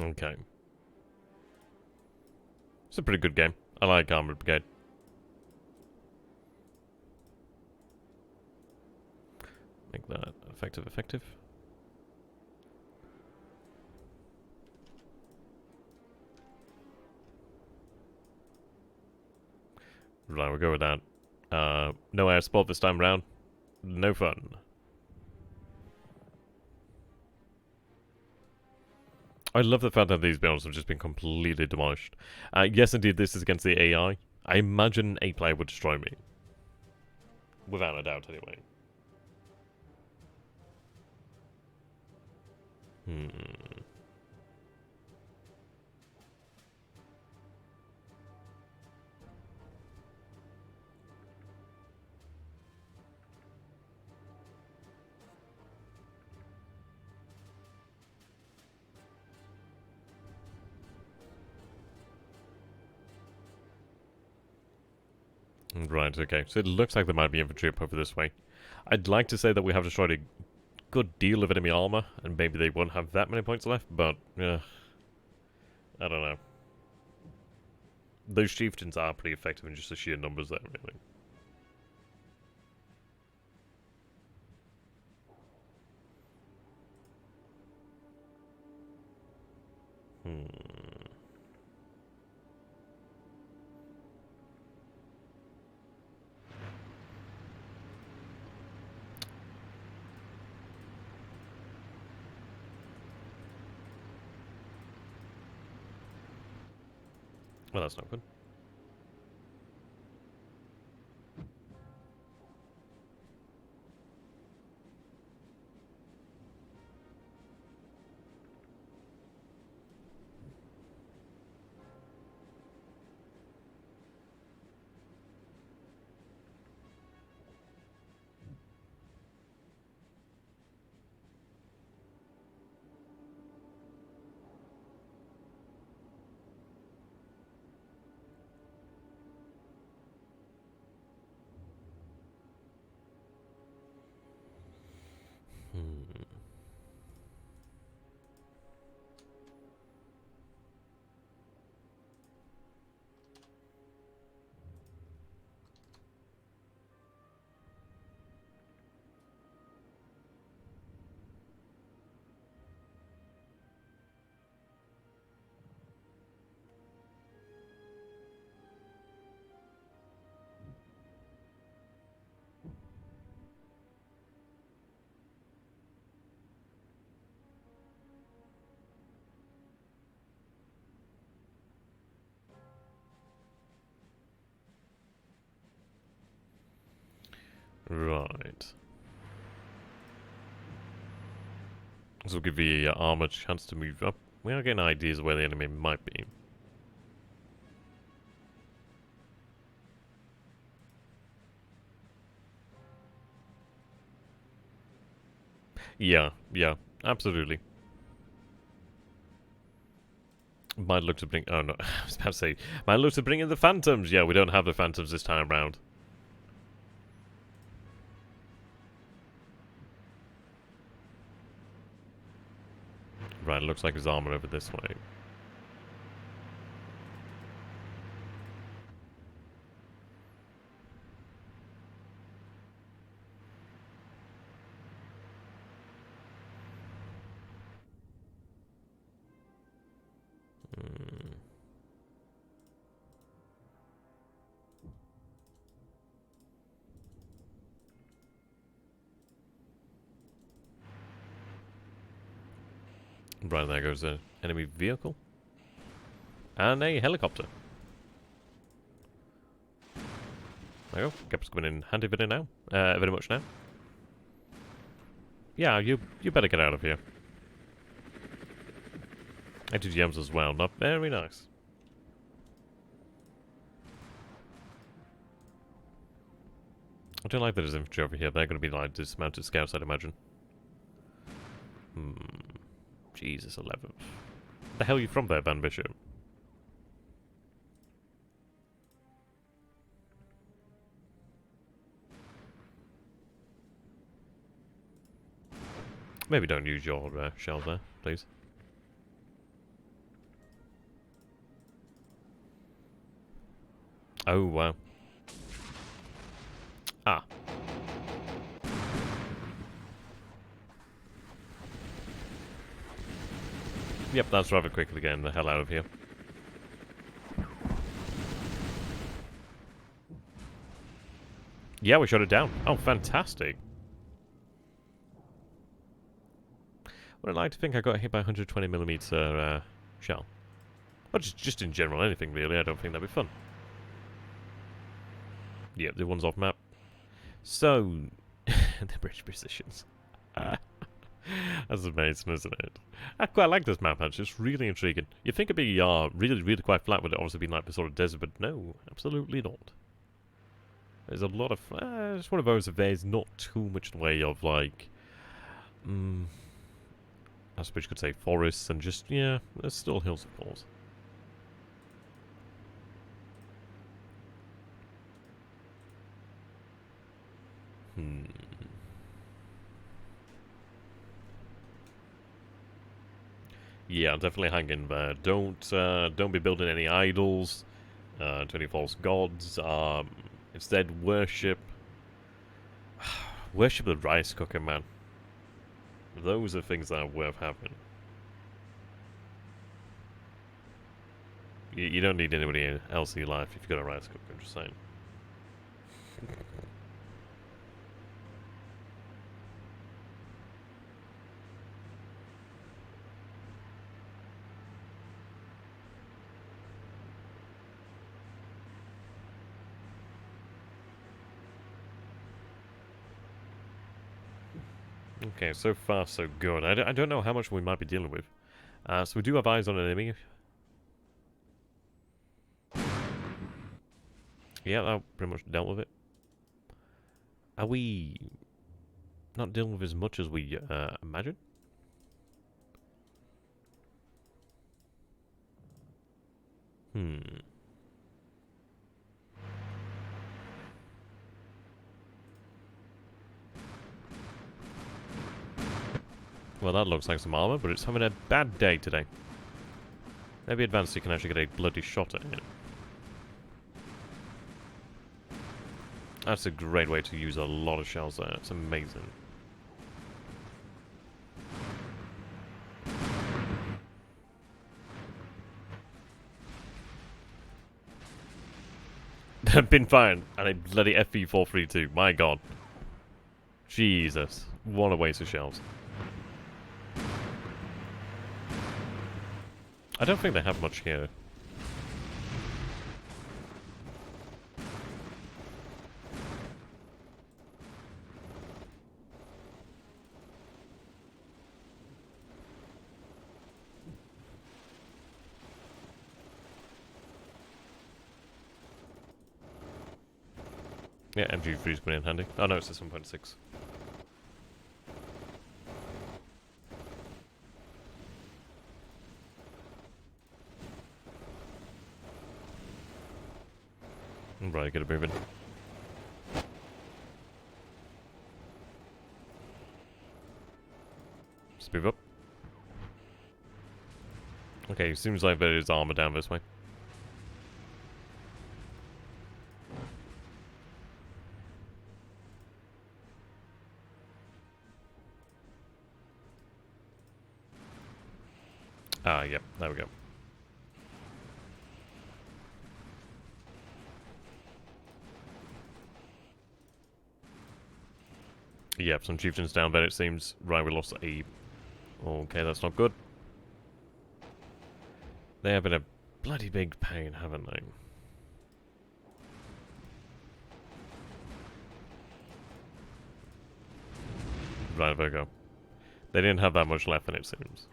Okay. It's a pretty good game. I like Armoured Brigade. Make that effective. Right, we'll go with that. No air support this time round. No fun. I love the fact that these builds have just been completely demolished. Yes, indeed, this is against the AI. I imagine a player would destroy me. Without a doubt, anyway. Right, okay. So it looks like there might be infantry up over this way. I'd like to say that we have destroyed a good deal of enemy armor, and maybe they won't have that many points left, but, I don't know. Those chieftains are pretty effective in just the sheer numbers there, really. Well, that's not good. Right. This will give the armor a chance to move up. We are getting ideas of where the enemy might be. Yeah, absolutely. Might look to bring... Oh, no. I was about to say... Might look to bring in the Phantoms. Yeah, we don't have the Phantoms this time round. Right, looks like his armor over this way. Right, there goes an enemy vehicle. And a helicopter. There you go. Gap's coming in handy very now. Very much now. Yeah, you better get out of here. Active gems as well. Not very nice. I don't like that there's infantry over here. They're going to be like dismounted scouts, I'd imagine. Jesus, 11. The hell are you from there, Van Bishop? Maybe don't use your shells there, please. Oh, wow. Ah. Yep, that's rather quickly getting the hell out of here. Yeah, we shot it down. Oh, fantastic. Would I like to think I got hit by a 120mm shell? Or just in general, anything really. I don't think that'd be fun. Yep, the one's off map. So, the British positions. That's amazing, isn't it? I quite like this map, actually. It's really intriguing. You'd think it'd be really quite flat, with it obviously being like the sort of desert, but no, absolutely not. There's a lot of... it's one of those that there's not too much in the way of, like... I suppose you could say forests and just, yeah, there's still hills, of course. Yeah, definitely hang in there. Don't be building any idols to any false gods. Instead, worship the rice cooker, man. Those are things that are worth having. You don't need anybody else in your life if you've got a rice cooker, I'm just saying. Okay, so far so good. I don't know how much we might be dealing with. So we do have eyes on an enemy. Yeah, that pretty much dealt with it. Are we not dealing with as much as we imagine? Well, that looks like some armor, but it's having a bad day today. Maybe advanced so you can actually get a bloody shot at it. That's a great way to use a lot of shells there. It's amazing. Been fired, and a bloody FV432. My god. Jesus. What a waste of shells. I don't think they have much here. Yeah, MG3's been in handy. Oh no, it's a 7.6. Right, get it moving. Just move up. Okay, seems like there is armor down this way. Ah, yep, there we go. Yep, some chieftains down there, it seems. Right, we lost a... Okay, that's not good. They have been a bloody big pain, haven't they? Right, there we go. They didn't have that much left, then it seems.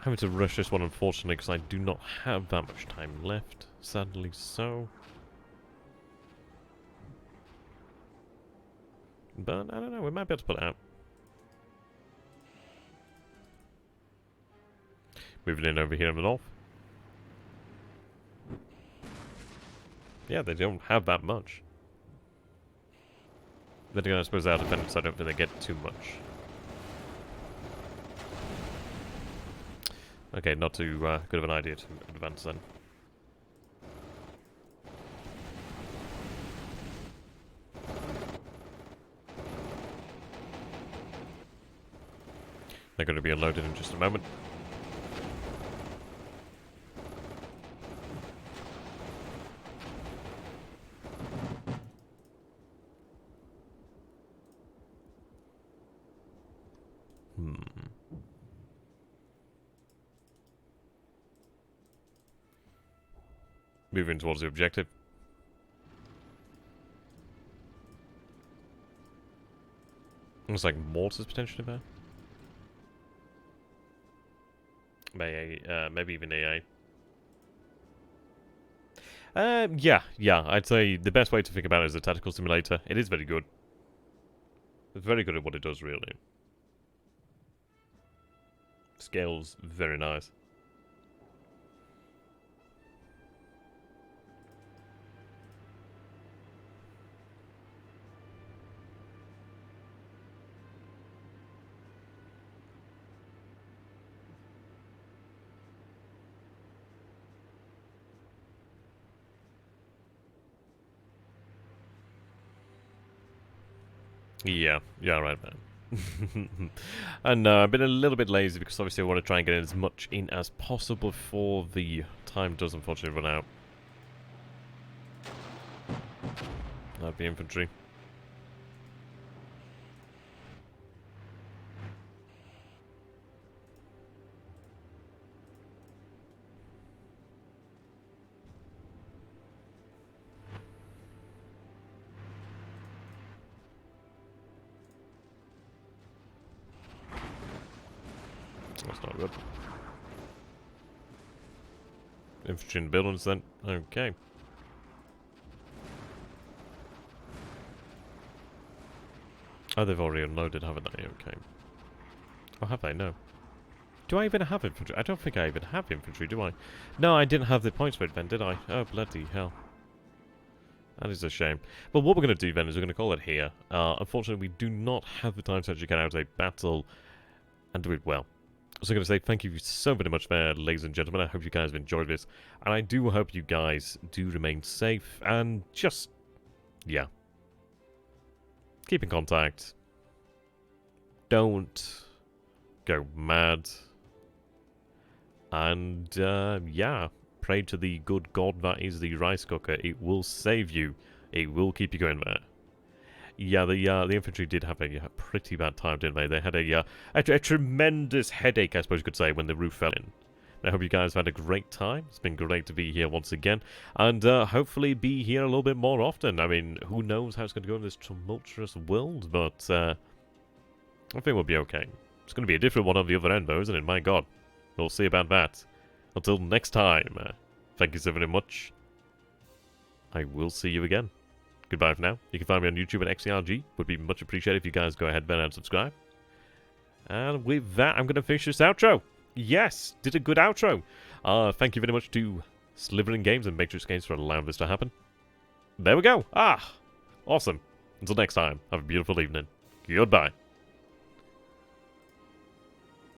Having to rush this one, unfortunately, because I do not have that much time left. Sadly so. But, I don't know, we might be able to pull it out. Moving in over here in the north. Yeah, they don't have that much. Then again, I suppose our defenders, I don't think they get too much. Okay, not too good of an idea to advance then. They're going to be unloaded in just a moment. Moving towards the objective. Looks like mortars potentially there. Maybe even AA. Yeah. I'd say the best way to think about it is a tactical simulator. It is very good. It's very good at what it does, really. Scale's very nice. Yeah, right, man. And I've been a little bit lazy because obviously I want to try and get as much in as possible before the time does unfortunately run out. That'd be infantry. That's not good. Infantry in buildings then. Okay. Oh, they've already unloaded, haven't they? Okay. Oh, have they? No. Do I even have infantry? I don't think I even have infantry, do I? No, I didn't have the points for it then, did I? Oh, bloody hell. That is a shame. Well, what we're going to do then is we're going to call it here. Unfortunately, we do not have the time to actually get out a battle and do it well. So I'm going to say thank you so very much there, ladies and gentlemen. I hope you guys have enjoyed this. And I do hope you guys do remain safe and just, yeah. Keep in contact. Don't go mad. And, yeah. Pray to the good God that is the rice cooker. It will save you. It will keep you going there. Yeah, the infantry did have a pretty bad time, didn't they? They had a tremendous headache, I suppose you could say, when the roof fell in. I hope you guys have had a great time. It's been great to be here once again. And hopefully be here a little bit more often. I mean, who knows how it's going to go in this tumultuous world, but I think we'll be okay. It's going to be a different one on the other end, though, isn't it? My God. We'll see about that. Until next time, thank you so very much. I will see you again. Goodbye for now. You can find me on YouTube at XTRG. Would be much appreciated if you guys go ahead there and subscribe. And with that, I'm going to finish this outro. Yes, did a good outro. Thank you very much to Slitherine Games and Matrix Games for allowing this to happen. There we go. Awesome. Until next time, have a beautiful evening. Goodbye.